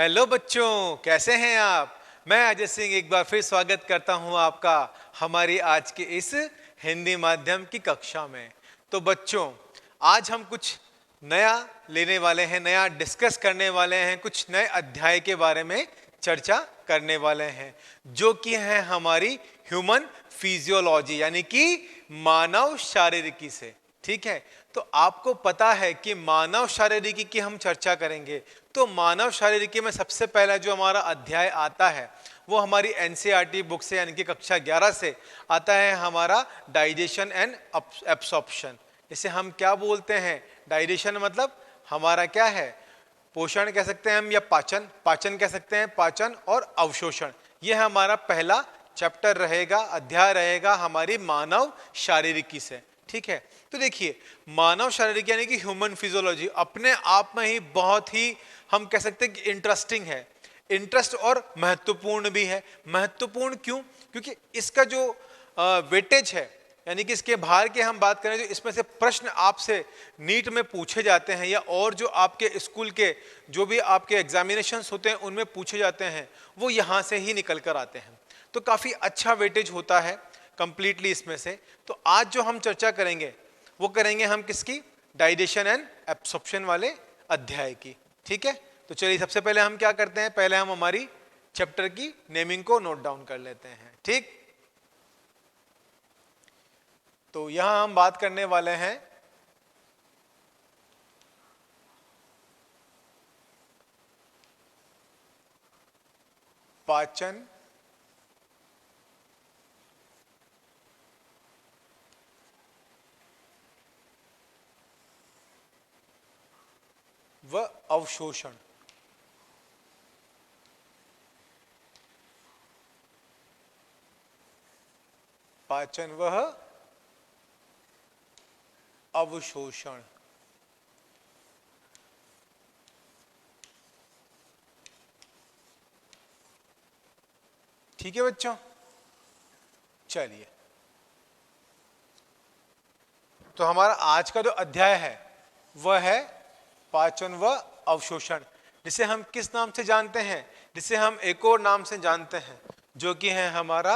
Hello बच्चों, कैसे हैं आप। मैं अजय सिंह एक बार फिर स्वागत करता हूं आपका हमारी आज के इस हिंदी माध्यम की कक्षा में। तो बच्चों, आज हम कुछ नया लेने वाले हैं, नया डिस्कस करने वाले हैं, कुछ नए अध्याय के बारे में चर्चा करने वाले हैं, जो कि है हमारी ह्यूमन फिजियोलॉजी, यानी कि मानव शारीरिकी से। ठीक है, तो आपको पता है कि मानव शारीरिकी की हम चर्चा करेंगे। तो मानव शारीरिकी में सबसे पहला जो हमारा अध्याय आता है वो हमारी एनसीईआरटी बुक से, यानी कि कक्षा 11 से आता है हमारा डाइजेशन एंड एब्सॉर्प्शन। इसे हम क्या बोलते हैं? डाइजेशन मतलब हमारा क्या है? पोषण कह सकते हैं हम, या पाचन। पाचन कह सकते हैं, पाचन और अवशोषण। यह हमारा पहला चैप्टर रहेगा, अध्याय रहेगा हमारी मानव शारीरिकी से। ठीक है, तो देखिए, मानव शारीरिक यानी कि ह्यूमन फिजियोलॉजी अपने आप में ही बहुत ही, हम कह सकते हैं कि इंटरेस्टिंग है। इंटरेस्ट और महत्वपूर्ण भी है। महत्वपूर्ण क्यों? क्योंकि इसका जो वेटेज है, यानी कि इसके भार की हम बात करें, जो इसमें से प्रश्न आपसे नीट में पूछे जाते हैं या और जो आपके स्कूल के जो भी आपके एग्जामिनेशंस होते हैं उनमें पूछे जाते हैं, वो यहाँ से ही निकल कर आते हैं। तो काफ़ी अच्छा वेटेज होता है कंप्लीटली इसमें से। तो आज जो हम चर्चा करेंगे वो करेंगे हम किसकी? डाइजेशन एंड एब्सॉर्प्शन वाले अध्याय की। ठीक है, तो चलिए सबसे पहले हम क्या करते हैं, पहले हम हमारी चैप्टर की नेमिंग को नोट डाउन कर लेते हैं। ठीक, तो यहां हम बात करने वाले हैं पाचन, व अवशोषण। पाचन व अवशोषण। ठीक है बच्चों, चलिए, तो हमारा आज का जो अध्याय है वह है पाचन व अवशोषण, जिसे हम किस नाम से जानते हैं? जिसे हम एक और नाम से जानते हैं, जो कि है हमारा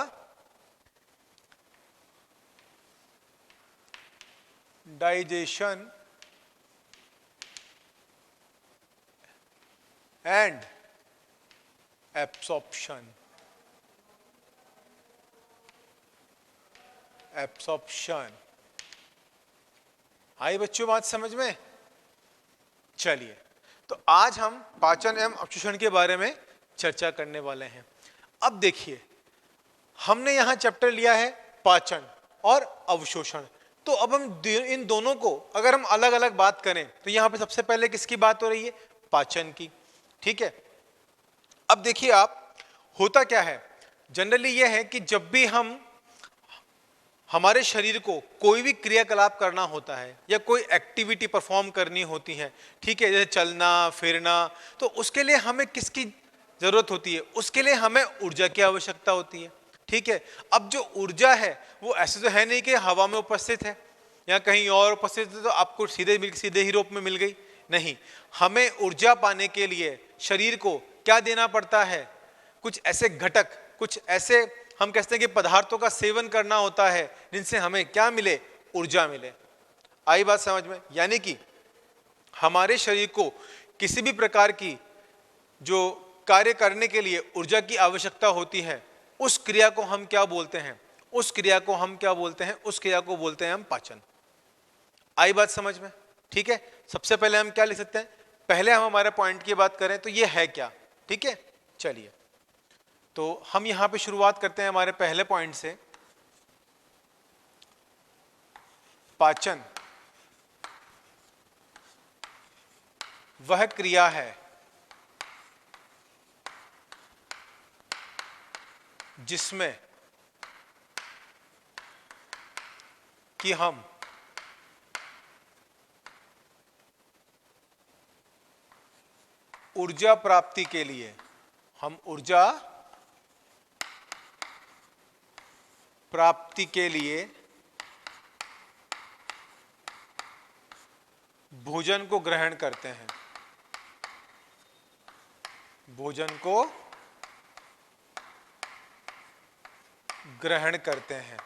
डाइजेशन एंड एब्सॉर्प्शन। एब्सॉर्प्शन आई बच्चों बात समझ में? चलिए, तो आज हम पाचन एवं अवशोषण के बारे में चर्चा करने वाले हैं। अब देखिए, हमने यहां चैप्टर लिया है पाचन और अवशोषण। तो अब हम इन दोनों को अगर हम अलग अलग बात करें तो यहां पे सबसे पहले किसकी बात हो रही है? पाचन की। ठीक है, अब देखिए आप, होता क्या है जनरली यह है कि जब भी हम हमारे शरीर को कोई भी क्रियाकलाप करना होता है या कोई एक्टिविटी परफॉर्म करनी होती है, ठीक है, जैसे चलना फिरना, तो उसके लिए हमें किसकी जरूरत होती है? उसके लिए हमें ऊर्जा की आवश्यकता होती है। ठीक है, अब जो ऊर्जा है वो ऐसे तो है नहीं कि हवा में उपस्थित है या कहीं और उपस्थित है तो आपको सीधे ही रूप में मिल गई। नहीं, हमें ऊर्जा पाने के लिए शरीर को क्या देना पड़ता है? कुछ ऐसे घटक, कुछ ऐसे हम कहते हैं कि पदार्थों का सेवन करना होता है जिनसे हमें क्या मिले? ऊर्जा मिले। आई बात समझ में? यानी कि हमारे शरीर को किसी भी प्रकार की जो कार्य करने के लिए ऊर्जा की आवश्यकता होती है, उस क्रिया को हम क्या बोलते हैं? उस क्रिया को हम क्या बोलते हैं? उस क्रिया को बोलते हैं हम पाचन। आई बात समझ में? ठीक है, सबसे पहले हम क्या लिख सकते हैं? पहले हम हमारे पॉइंट की बात करें तो ये है क्या। ठीक है, चलिए, तो हम यहां पे शुरुआत करते हैं हमारे पहले पॉइंट से। पाचन वह क्रिया है जिसमें कि हम ऊर्जा प्राप्ति के लिए, हम ऊर्जा प्राप्ति के लिए भोजन को ग्रहण करते हैं। भोजन को ग्रहण करते हैं।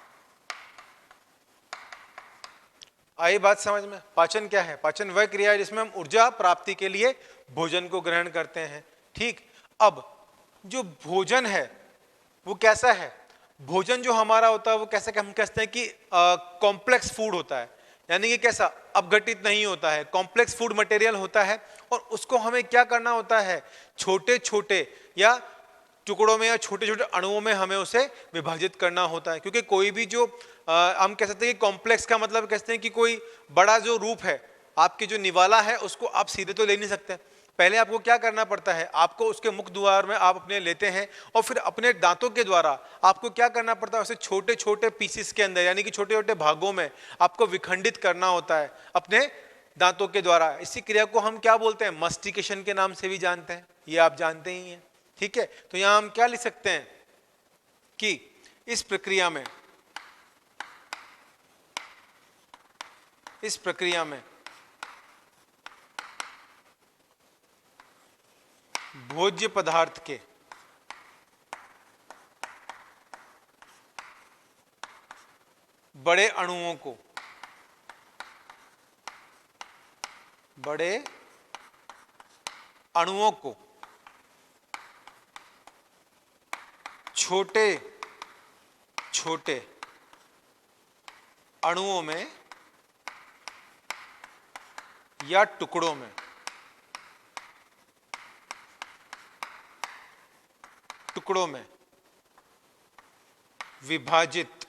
आई बात समझ में? पाचन क्या है? पाचन वह क्रिया है जिसमें हम ऊर्जा प्राप्ति के लिए भोजन को ग्रहण करते हैं। ठीक, अब जो भोजन है वो कैसा है? भोजन जो हमारा होता है वो कैसा, हम कहते हैं कि कॉम्प्लेक्स फूड होता है, यानी कि कैसा, अपघटित नहीं होता है, कॉम्प्लेक्स फूड मटेरियल होता है। और उसको हमें क्या करना होता है? छोटे छोटे या टुकड़ों में या छोटे छोटे अणुओं में हमें उसे विभाजित करना होता है। क्योंकि कोई भी जो हम कह सकते हैं कि कॉम्प्लेक्स का मतलब कहते हैं कि कोई बड़ा जो रूप है, आपके जो निवाला है उसको आप सीधे तो ले नहीं सकते। पहले आपको क्या करना पड़ता है? आपको उसके मुख द्वार में आप अपने लेते हैं और फिर अपने दांतों के द्वारा आपको क्या करना पड़ता है? उसे छोटे छोटे पीसेस के अंदर, यानी कि छोटे छोटे भागों में आपको विखंडित करना होता है अपने दांतों के द्वारा। इसी क्रिया को हम क्या बोलते हैं? मस्टिकेशन के नाम से भी जानते हैं, ये आप जानते ही हैं। ठीक है, तो यहां हम क्या लिख सकते हैं कि इस प्रक्रिया में भोज्य पदार्थ के बड़े अणुओं को छोटे छोटे अणुओं में या टुकड़ों में विभाजित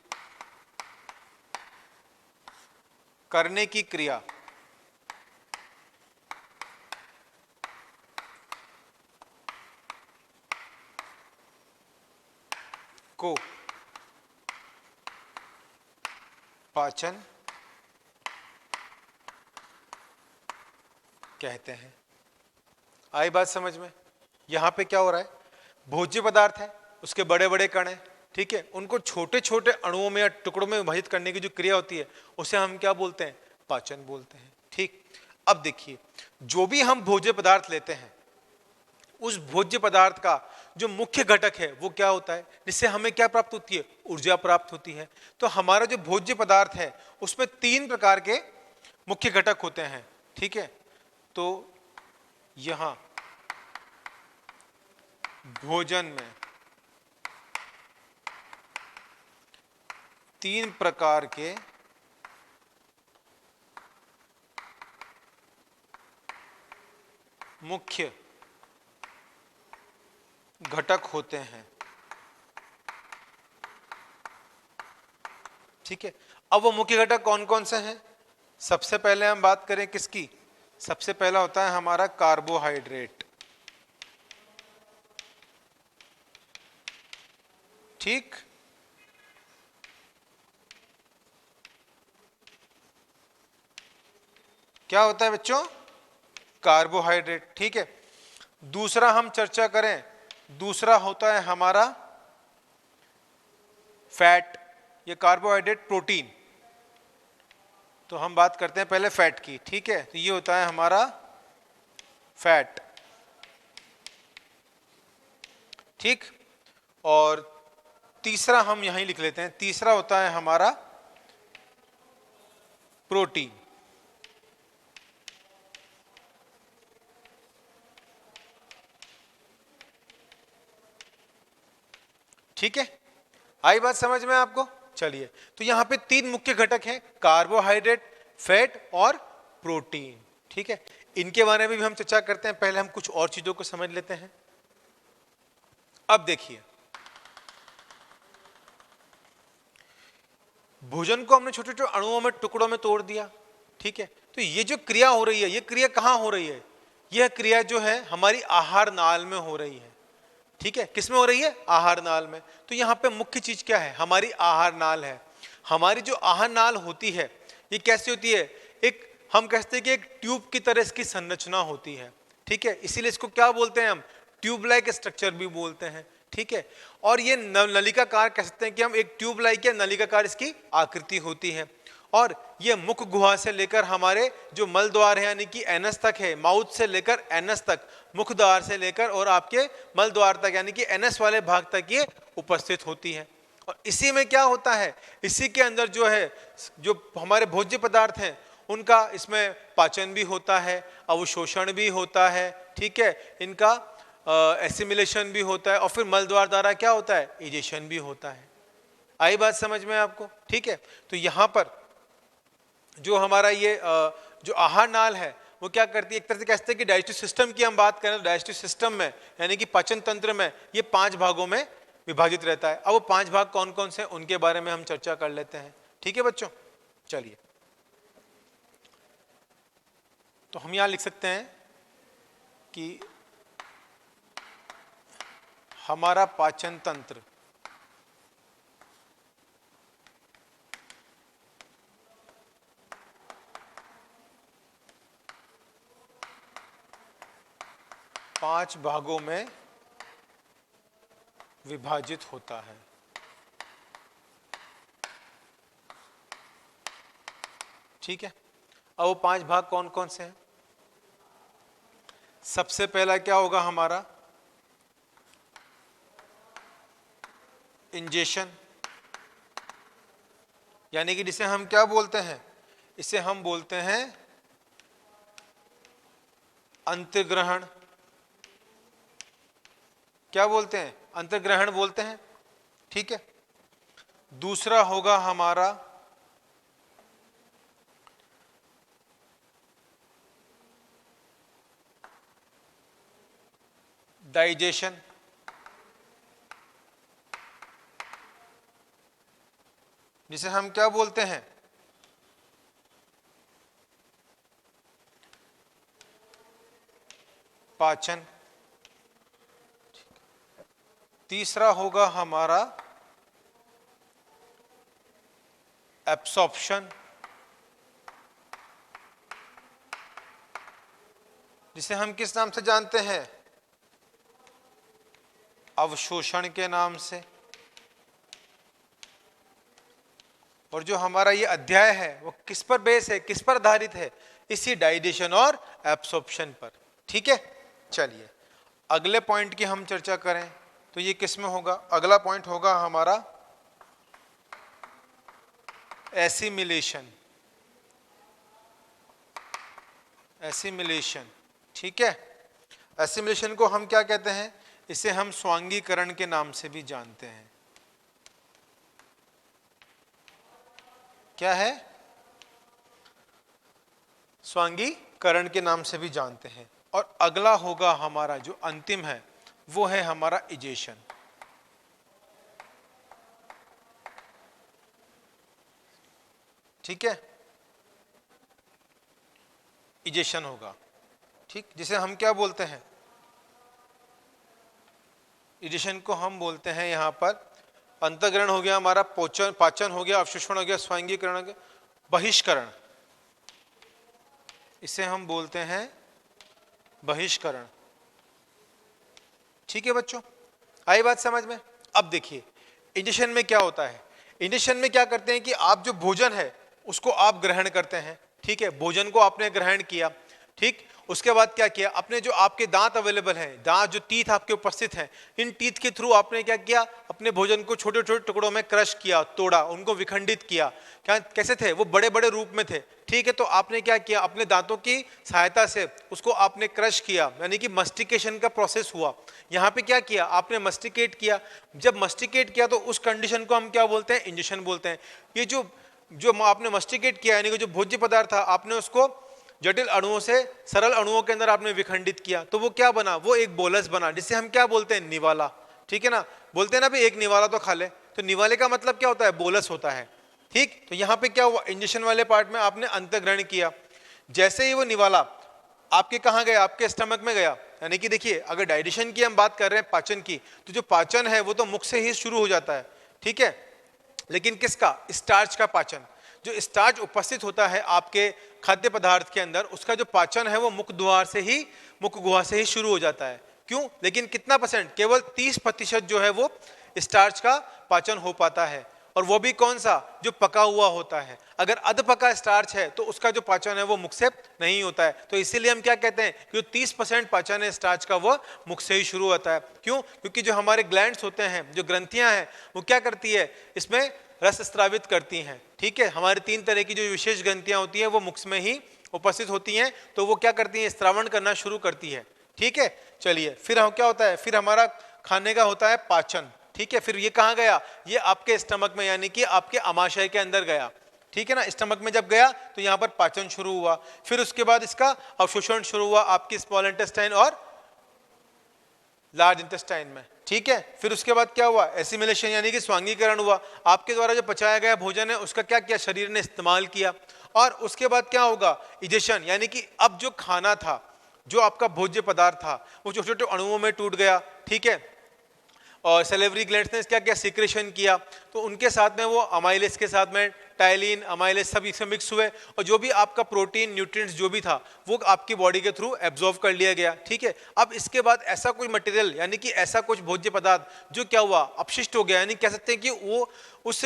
करने की क्रिया को पाचन कहते हैं। आई बात समझ में? यहां पे क्या हो रहा है? भोज्य पदार्थ है, उसके बड़े बड़े कण हैं, ठीक है, उनको छोटे छोटे अणुओं में या टुकड़ों में विभाजित करने की जो क्रिया होती है उसे हम क्या बोलते हैं? पाचन बोलते हैं। ठीक, अब देखिए, जो भी हम भोज्य पदार्थ लेते हैं उस भोज्य पदार्थ का जो मुख्य घटक है वो क्या होता है? जिससे हमें क्या प्राप्त होती है? ऊर्जा प्राप्त होती है। तो हमारा जो भोज्य पदार्थ है उसमें 3 प्रकार के मुख्य घटक होते हैं। ठीक है, तो यहां भोजन में 3 प्रकार के मुख्य घटक होते हैं। ठीक है, अब वो मुख्य घटक कौन कौन से हैं? सबसे पहले हम बात करें किसकी? सबसे पहला होता है हमारा कार्बोहाइड्रेट। ठीक, क्या होता है बच्चों? कार्बोहाइड्रेट। ठीक है, दूसरा हम चर्चा करें, दूसरा होता है हमारा फैट। ये कार्बोहाइड्रेट प्रोटीन, तो हम बात करते हैं पहले फैट की। ठीक है, तो ये होता है हमारा फैट। ठीक, और तीसरा हम यहीं लिख लेते हैं, तीसरा होता है हमारा प्रोटीन। ठीक है, आई बात समझ में आपको? चलिए, तो यहां पे 3 मुख्य घटक हैं, कार्बोहाइड्रेट, फैट और प्रोटीन। ठीक है, इनके बारे में भी हम चर्चा करते हैं। पहले हम कुछ और चीजों को समझ लेते हैं। अब देखिए, भोजन को हमने छोटे छोटे अणुओं में, टुकड़ों में तोड़ दिया। ठीक है, तो ये जो क्रिया हो रही है, ये क्रिया कहां हो रही है? यह क्रिया जो है हमारी आहार नाल में हो रही है। ठीक है, किसमें हो रही है? आहार नाल में। तो यहाँ पे मुख्य चीज क्या है? हमारी आहार नाल है। हमारी जो आहार नाल होती है ये कैसी होती है? एक, हम कहते हैं कि एक ट्यूब की तरह इसकी संरचना होती है। ठीक है, इसीलिए इसको क्या बोलते हैं हम? ट्यूब लाइक स्ट्रक्चर भी बोलते हैं। ठीक है, और ये नलिकाकार कह सकते हैं कि हम एक ट्यूब लाइक या नलिकाकार इसकी आकृति होती है। और ये मुख गुहा से लेकर हमारे जो मल द्वार है यानी कि एनस तक है, माउथ से लेकर एनस तक, मुख द्वार से लेकर और आपके मल द्वार तक यानी कि एनस वाले भाग तक ये उपस्थित होती है। और इसी में क्या होता है, इसी के अंदर जो है जो हमारे भोज्य पदार्थ हैं उनका इसमें पाचन भी होता है, अवशोषण भी होता है, ठीक है, इनका एसिमिलेशन भी होता है और फिर मल द्वार द्वारा क्या होता है, इजेशन भी होता है। आई बात समझ में आपको? ठीक है, तो यहाँ पर जो हमारा ये जो आहार नाल है वो क्या करती है, एक तरह से कहते हैं कि डाइजेस्टिव सिस्टम की हम बात करें तो डाइजेस्टिव सिस्टम में यानी कि पाचन तंत्र में ये 5 भागों में विभाजित रहता है। अब वो 5 भाग कौन कौन से उनके बारे में हम चर्चा कर लेते हैं। ठीक है बच्चों, चलिए तो हम यहां लिख सकते हैं कि हमारा पाचन तंत्र पांच भागों में विभाजित होता है। ठीक है, अब वो 5 भाग कौन कौन से हैं? सबसे पहला क्या होगा हमारा, इंजेशन, यानी कि जिसे हम क्या बोलते हैं, इसे हम बोलते हैं अंतर्ग्रहण। क्या बोलते हैं, अंतर्ग्रहण बोलते हैं। ठीक है, दूसरा होगा हमारा डाइजेशन, जिसे हम क्या बोलते हैं, पाचन। तीसरा होगा हमारा एब्सॉर्प्शन, जिसे हम किस नाम से जानते हैं, अवशोषण के नाम से। और जो हमारा ये अध्याय है वो किस पर बेस है, किस पर आधारित है, इसी डाइजेशन और एब्सॉर्प्शन पर। ठीक है, चलिए अगले पॉइंट की हम चर्चा करें तो ये किस में होगा, अगला पॉइंट होगा हमारा एसिमिलेशन। एसिमिलेशन, ठीक है, एसिमिलेशन को हम क्या कहते हैं, इसे हम स्वांगीकरण के नाम से भी जानते हैं। क्या है, स्वांगीकरण के नाम से भी जानते हैं। और अगला होगा हमारा जो अंतिम है वो है हमारा इजेशन। ठीक है, इजेशन होगा, ठीक, जिसे हम क्या बोलते हैं, इजेशन को हम बोलते हैं यहां पर अंतर्ग्रहण हो गया हमारा, पाचन हो गया, अवशोषण हो गया, स्वांगीकरण हो गया, बहिष्करण, इसे हम बोलते हैं बहिष्करण। ठीक है बच्चों, आई बात समझ में? अब देखिए इंजेक्शन में क्या होता है, इंजेक्शन में क्या करते हैं कि आप जो भोजन है उसको आप ग्रहण करते हैं। ठीक है, भोजन को आपने ग्रहण किया, ठीक, उसके बाद क्या किया, अपने जो आपके दांत अवेलेबल हैं, दांत जो टीथ आपके उपस्थित हैं, इन टीथ के थ्रू आपने क्या किया, अपने भोजन को छोटे छोटे टुकड़ों में क्रश किया, तोड़ा, उनको विखंडित किया। क्या कैसे थे वो, बड़े बड़े रूप में थे। ठीक है, तो आपने क्या किया, अपने दांतों की सहायता से उसको आपने क्रश किया, यानी कि मस्टिकेशन का प्रोसेस हुआ। यहाँ पे क्या किया, आपने मस्टिकेट किया। जब मस्टिकेट किया तो उस कंडीशन को हम क्या बोलते हैं, इंजेक्शन बोलते हैं। ये जो आपने मस्टिकेट किया यानी कि जो भोज्य पदार्थ था आपने उसको जटिल अणुओं से सरल अणुओं के अंदर आपने विखंडित किया, तो वो क्या बना, वो एक बोलस बना, जिसे हम क्या बोलते हैं, निवाला। ठीक है ना, बोलते हैं ना भी एक निवाला तो खा ले, तो निवाले का मतलब क्या होता है, बोलस होता है। ठीक, तो यहाँ पे क्या हुआ, इंजेक्शन वाले पार्ट में आपने अंतर्ग्रहण किया, जैसे ही वो निवाला आपके कहाँ गया, आपके स्टमक में गया। यानी कि देखिए अगर डाइजेशन की हम बात कर रहे हैं, पाचन की, तो जो पाचन है वो तो मुख से ही शुरू हो जाता है। ठीक है, लेकिन किसका, स्टार्च का पाचन, जो स्टार्च उपस्थित होता है आपके खाद्य पदार्थ के अंदर, उसका जो पाचन है वो मुख द्वार से ही, मुख गुहा से ही शुरू हो जाता है। क्यों, लेकिन कितना परसेंट, केवल 30% जो है वो स्टार्च का पाचन हो पाता है। और वो भी कौन सा, जो पका हुआ होता है। अगर अध पका स्टार्च है तो उसका जो पाचन है वो मुख से नहीं होता है। तो इसीलिए हम क्या कहते हैं कि 30% पाचन है स्टार्च का वो मुख से ही शुरू होता है। क्यों? क्योंकि जो हमारे ग्लैंड्स होते हैं, जो ग्रंथियां हैं, वो क्या करती है, इसमें रस स्रावित करती हैं। ठीक है, हमारी 3 तरह की जो विशेष ग्रंथियां होती है वो मुख में ही उपस्थित होती हैं, तो वो क्या करती हैं, स्रावण करना शुरू करती है। ठीक है, चलिए फिर हम क्या होता है, फिर हमारा खाने का होता है पाचन। ठीक है, फिर ये कहाँ गया, ये आपके स्टमक में, यानी कि आपके आमाशय के अंदर गया। ठीक है ना, स्टमक में जब गया तो यहाँ पर पाचन शुरू हुआ, फिर उसके बाद इसका अवशोषण शुरू हुआ आपकी स्मॉल इंटेस्टाइन और लार्ज इंटेस्टाइन में। ठीक है, फिर उसके बाद क्या हुआ, एसिमिलेशन यानी कि स्वांगीकरण हुआ। आपके द्वारा जो पचाया गया भोजन है उसका क्या किया, शरीर ने इस्तेमाल किया। और उसके बाद क्या होगा, इजेशन, यानी कि अब जो खाना था, जो आपका भोज्य पदार्थ था, वो छोटे छोटे अणुओं में टूट गया। ठीक है, और सेलेवरी ग्लैंड्स ने क्या किया, सिक्रेशन किया, तो उनके साथ में वो अमाइलेज के साथ में टाइलिन, अमाइलेज सब इससे मिक्स हुए, और जो भी आपका प्रोटीन, न्यूट्रिएंट्स जो भी था वो आपकी बॉडी के थ्रू एब्जॉर्व कर लिया गया। ठीक है, अब इसके बाद ऐसा कोई मटेरियल, यानी कि ऐसा कुछ भोज्य पदार्थ जो क्या हुआ, अपशिष्ट हो गया, यानी कह सकते हैं कि वो उस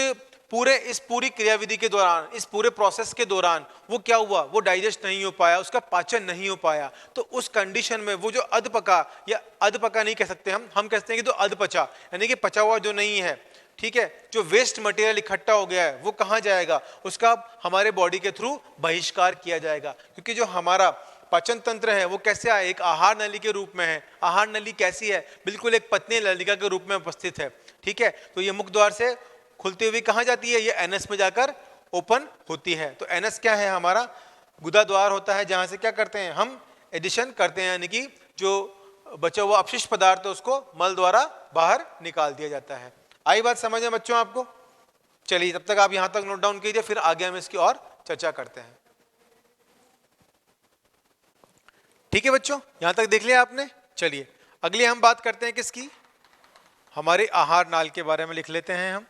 इस पूरी क्रियाविधि के दौरान, इस पूरे प्रोसेस के दौरान वो क्या हुआ, वो डाइजेस्ट नहीं हो पाया, उसका पाचन नहीं हो पाया। तो उस कंडीशन में वो जो अधपका, या अधपका नहीं कह सकते हम कहते हैं कि तो अधपचा, यानी कि पचा हुआ जो नहीं है। ठीक है, जो वेस्ट मटेरियल इकट्ठा हो गया है वो कहाँ जाएगा, उसका हमारे बॉडी के थ्रू बहिष्कार किया जाएगा। क्योंकि जो हमारा पाचन तंत्र है वो कैसे है, एक आहार नली के रूप में है। आहार नली कैसी है, बिल्कुल एक पतली नलिका के रूप में उपस्थित है। ठीक है, तो ये मुख द्वार से खुलती हुई कहाँ जाती है, ये एनएस में जाकर ओपन होती है। तो एनएस क्या है, हमारा गुदा द्वार होता है, जहां से क्या करते हैं, हम एडिशन करते हैं, यानी कि जो बचा हुआ अपशिष्ट पदार्थ है उसको मल द्वारा बाहर निकाल दिया जाता है। आई बात समझ में बच्चों आपको? चलिए तब तक आप यहां तक नोट डाउन कीजिए, फिर आगे हम इसकी और चर्चा करते हैं। ठीक है बच्चों, यहां तक देख लिया आपने। चलिए अगली हम बात करते हैं किसकी, हमारे आहार नाल के बारे में लिख लेते हैं हम।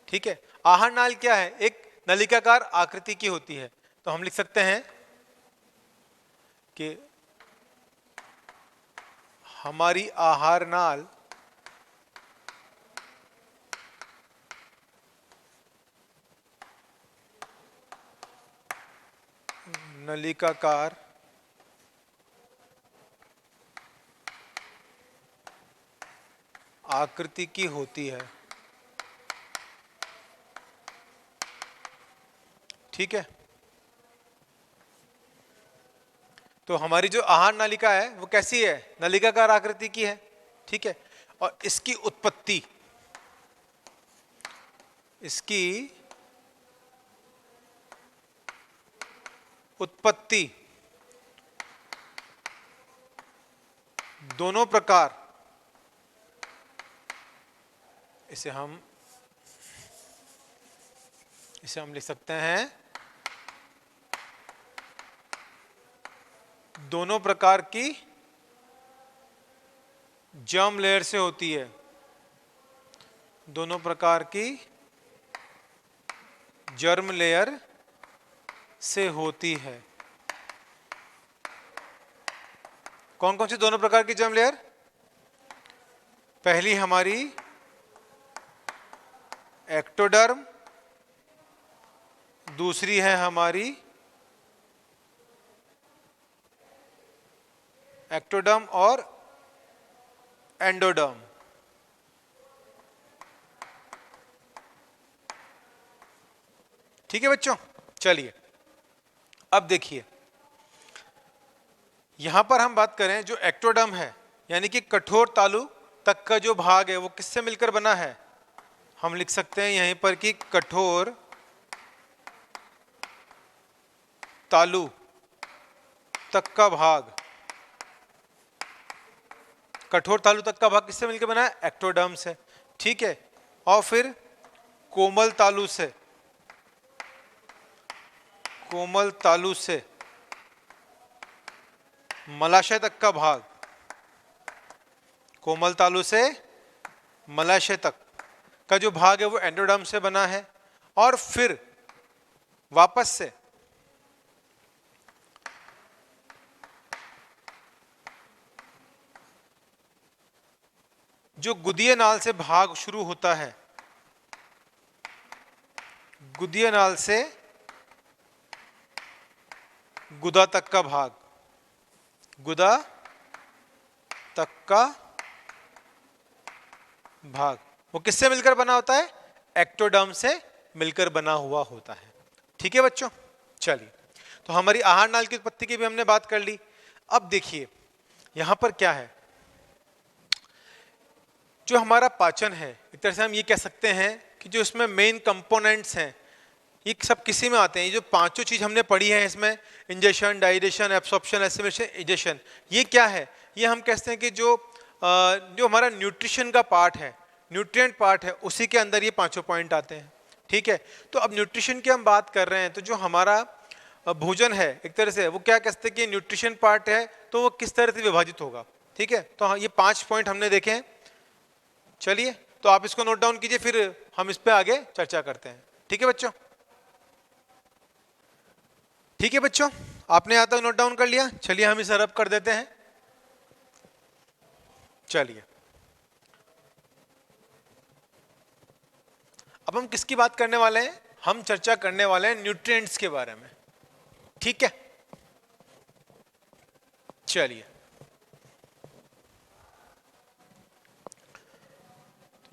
ठीक है, आहार नाल क्या है, एक नलिकाकार आकृति की होती है। तो हम लिख सकते हैं कि हमारी आहार नाल नलिकाकार आकृति की होती है। ठीक है, तो हमारी जो आहार नालिका है वो कैसी है, नलिकाकार आकृति की है। ठीक है, और इसकी उत्पत्ति दोनों प्रकार, इसे हम लिख सकते हैं, दोनों प्रकार की जर्म लेयर से होती है। दोनों प्रकार की जर्म लेयर से होती है। कौन कौन सी दोनों प्रकार की जर्म लेयर? पहली हमारी एक्टोडर्म, दूसरी है हमारी एक्टोडर्म और एंडोडर्म। ठीक है बच्चों, चलिए अब देखिए यहां पर हम बात करें, जो एक्टोडर्म है यानी कि कठोर तालु तक का जो भाग है वो किससे मिलकर बना है, हम लिख सकते हैं यहीं पर कि कठोर तालु तक का भाग, कठोर तालु तक का भाग किससे मिलकर बना है, एक्टोडर्म से। ठीक है, और फिर कोमल तालु से, कोमल तालु से मलाशय तक का भाग, कोमल तालु से मलाशय तक का जो भाग है वो एंडोडर्म से बना है। और फिर वापस से जो गुदीय नाल से भाग शुरू होता है, गुदीय नाल से गुदा तक का भाग, गुदा तक का भाग वो किससे मिलकर बना होता है? एक्टोडर्म से मिलकर बना हुआ होता है। ठीक है बच्चों, चलिए, तो हमारी आहार नाल की उत्पत्ति की भी हमने बात कर ली। अब देखिए यहां पर क्या है, जो हमारा पाचन है, एक तरह से हम ये कह सकते हैं कि जो इसमें मेन कंपोनेंट्स हैं ये सब किसी में आते हैं। ये जो पांचों चीज हमने पढ़ी है इसमें, ingestion, digestion, absorption, assimilation, egestion, ये क्या है? ये हम कहते हैं कि जो हमारा न्यूट्रिशन का पार्ट है, न्यूट्रिएंट पार्ट है, उसी के अंदर ये पांचों पॉइंट आते हैं। ठीक है, तो अब न्यूट्रिशन की हम बात कर रहे हैं, तो जो हमारा भोजन है एक तरह से वो क्या कहते हैं कि न्यूट्रिशन पार्ट है, तो वो किस तरह से विभाजित होगा। ठीक है, तो हाँ, ये 5 पॉइंट हमने देखे हैं। चलिए, तो आप इसको नोट डाउन कीजिए, फिर हम इस पे आगे चर्चा करते हैं। ठीक है बच्चों, ठीक है बच्चों, आपने यहाँ तक नोट डाउन कर लिया। चलिए हम इसे रब कर देते हैं। चलिए, अब हम किसकी बात करने वाले हैं? हम चर्चा करने वाले हैं न्यूट्रिएंट्स के बारे में। ठीक है, चलिए,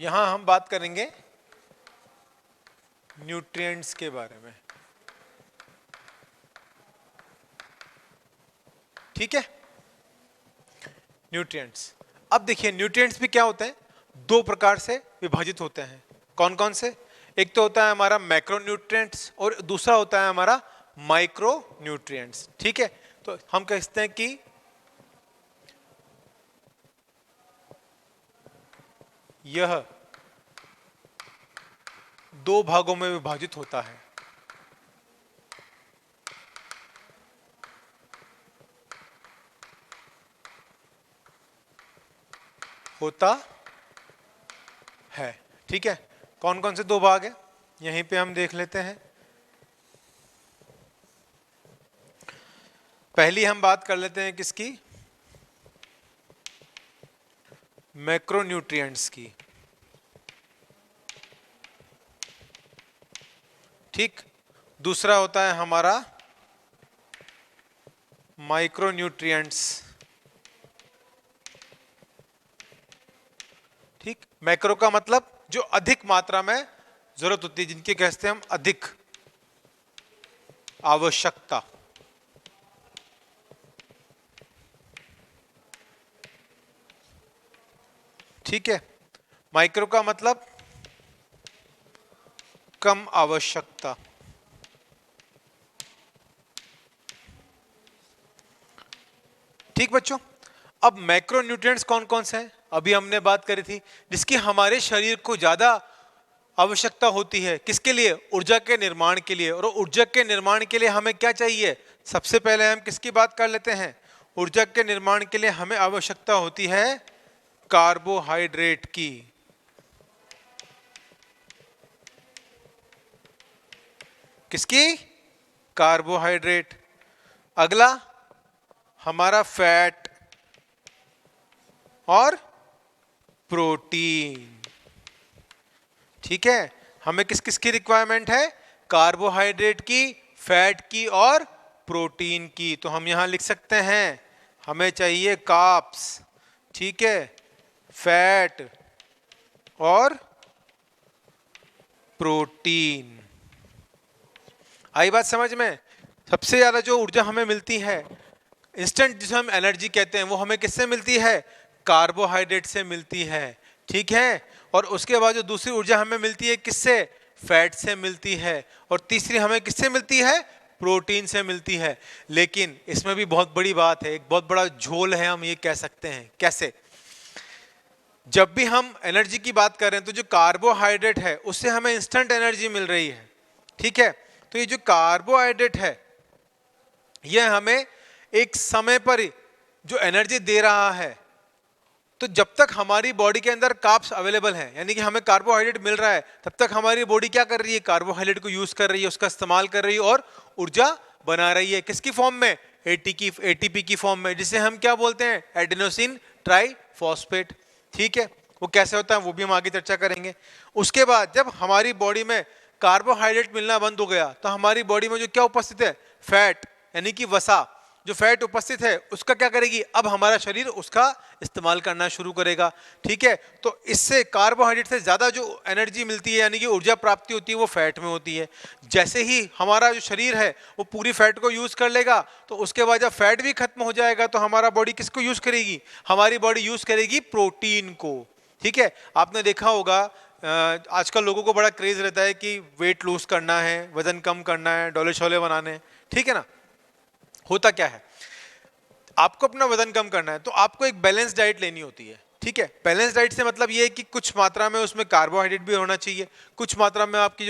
यहां हम बात करेंगे न्यूट्रिएंट्स के बारे में। ठीक है, न्यूट्रिएंट्स। अब देखिए न्यूट्रिएंट्स भी क्या होते हैं, 2 प्रकार से विभाजित होते हैं। कौन कौन से? एक तो होता है हमारा मैक्रो न्यूट्रिएंट्स और दूसरा होता है हमारा माइक्रो न्यूट्रिएंट्स। ठीक है, तो हम कहते हैं कि यह 2 भागों में विभाजित होता है। ठीक है, कौन कौन से 2 भाग हैं यहीं पे हम देख लेते हैं। पहली हम बात कर लेते हैं किसकी? मैक्रोन्यूट्रिएंट्स की। ठीक, दूसरा होता है हमारा माइक्रोन्यूट्रिएंट्स। ठीक, मैक्रो का मतलब जो अधिक मात्रा में जरूरत होती है, जिनकी कहते हैं हम अधिक आवश्यकता। ठीक है, माइक्रो का मतलब कम आवश्यकता। ठीक बच्चों, अब मैक्रो न्यूट्रिएंट्स कौन कौन से हैं? अभी हमने बात करी थी, जिसकी हमारे शरीर को ज्यादा आवश्यकता होती है। किसके लिए? ऊर्जा के निर्माण के लिए। और ऊर्जा के निर्माण के लिए हमें क्या चाहिए? सबसे पहले हम किसकी बात कर लेते हैं? ऊर्जा के निर्माण के लिए हमें आवश्यकता होती है कार्बोहाइड्रेट की। किसकी? कार्बोहाइड्रेट। अगला हमारा फैट और प्रोटीन। ठीक है, हमें किस किस की रिक्वायरमेंट है? कार्बोहाइड्रेट की, फैट की और प्रोटीन की। तो हम यहां लिख सकते हैं हमें चाहिए कार्ब्स, ठीक है, फैट और प्रोटीन। आई बात समझ में? सबसे ज्यादा जो ऊर्जा हमें मिलती है, इंस्टेंट जिसे हम एनर्जी कहते हैं, वो हमें किससे मिलती है? कार्बोहाइड्रेट से मिलती है। ठीक है, और उसके बाद जो दूसरी ऊर्जा हमें मिलती है किससे? फैट से मिलती है। और तीसरी हमें किससे मिलती है? प्रोटीन से मिलती है। लेकिन इसमें भी बहुत बड़ी बात है, एक बहुत बड़ा झोल है, हम ये कह सकते हैं। कैसे? जब भी हम एनर्जी की बात कर रहे हैं तो जो कार्बोहाइड्रेट है उससे हमें इंस्टेंट एनर्जी मिल रही है। ठीक है, तो ये जो कार्बोहाइड्रेट है यह हमें एक समय पर जो एनर्जी दे रहा है, तो जब तक हमारी बॉडी के अंदर कार्ब्स अवेलेबल हैं, यानी कि हमें कार्बोहाइड्रेट मिल रहा है, तब तक हमारी बॉडी क्या कर रही है? कार्बोहाइड्रेट को यूज कर रही है, उसका इस्तेमाल कर रही है और ऊर्जा बना रही है। किसकी फॉर्म में? एटीपी की फॉर्म में, जिसे हम क्या बोलते हैं? Adenosine triphosphate. ठीक है, वो कैसे होता है वो भी हम आगे चर्चा करेंगे। उसके बाद जब हमारी बॉडी में कार्बोहाइड्रेट मिलना बंद हो गया तो हमारी बॉडी में जो क्या उपस्थित है, फैट यानी कि वसा, जो फैट उपस्थित है उसका क्या करेगी, अब हमारा शरीर उसका इस्तेमाल करना शुरू करेगा। ठीक है, तो इससे कार्बोहाइड्रेट से ज्यादा जो एनर्जी मिलती है यानी कि ऊर्जा प्राप्ति होती है वो फैट में होती है। जैसे ही हमारा जो शरीर है वो पूरी फैट को यूज कर लेगा तो उसके बाद जब फैट भी खत्म हो जाएगा तो हमारा बॉडी किसको यूज करेगी, हमारी बॉडी यूज करेगी प्रोटीन को। ठीक है, आपने देखा होगा आजकल लोगों को बड़ा क्रेज रहता है कि वेट लूज करना है, वजन कम करना है, डोले शोले बनाने हैं। ठीक है ना, होता क्या है, आपको अपना वजन कम करना है तो आपको एक बैलेंस डाइट लेनी होती है। ठीक है, बैलेंस डाइट से मतलब ये है कि कुछ मात्रा में उसमें कार्बोहाइड्रेट भी होना चाहिए, कुछ मात्रा में आपकी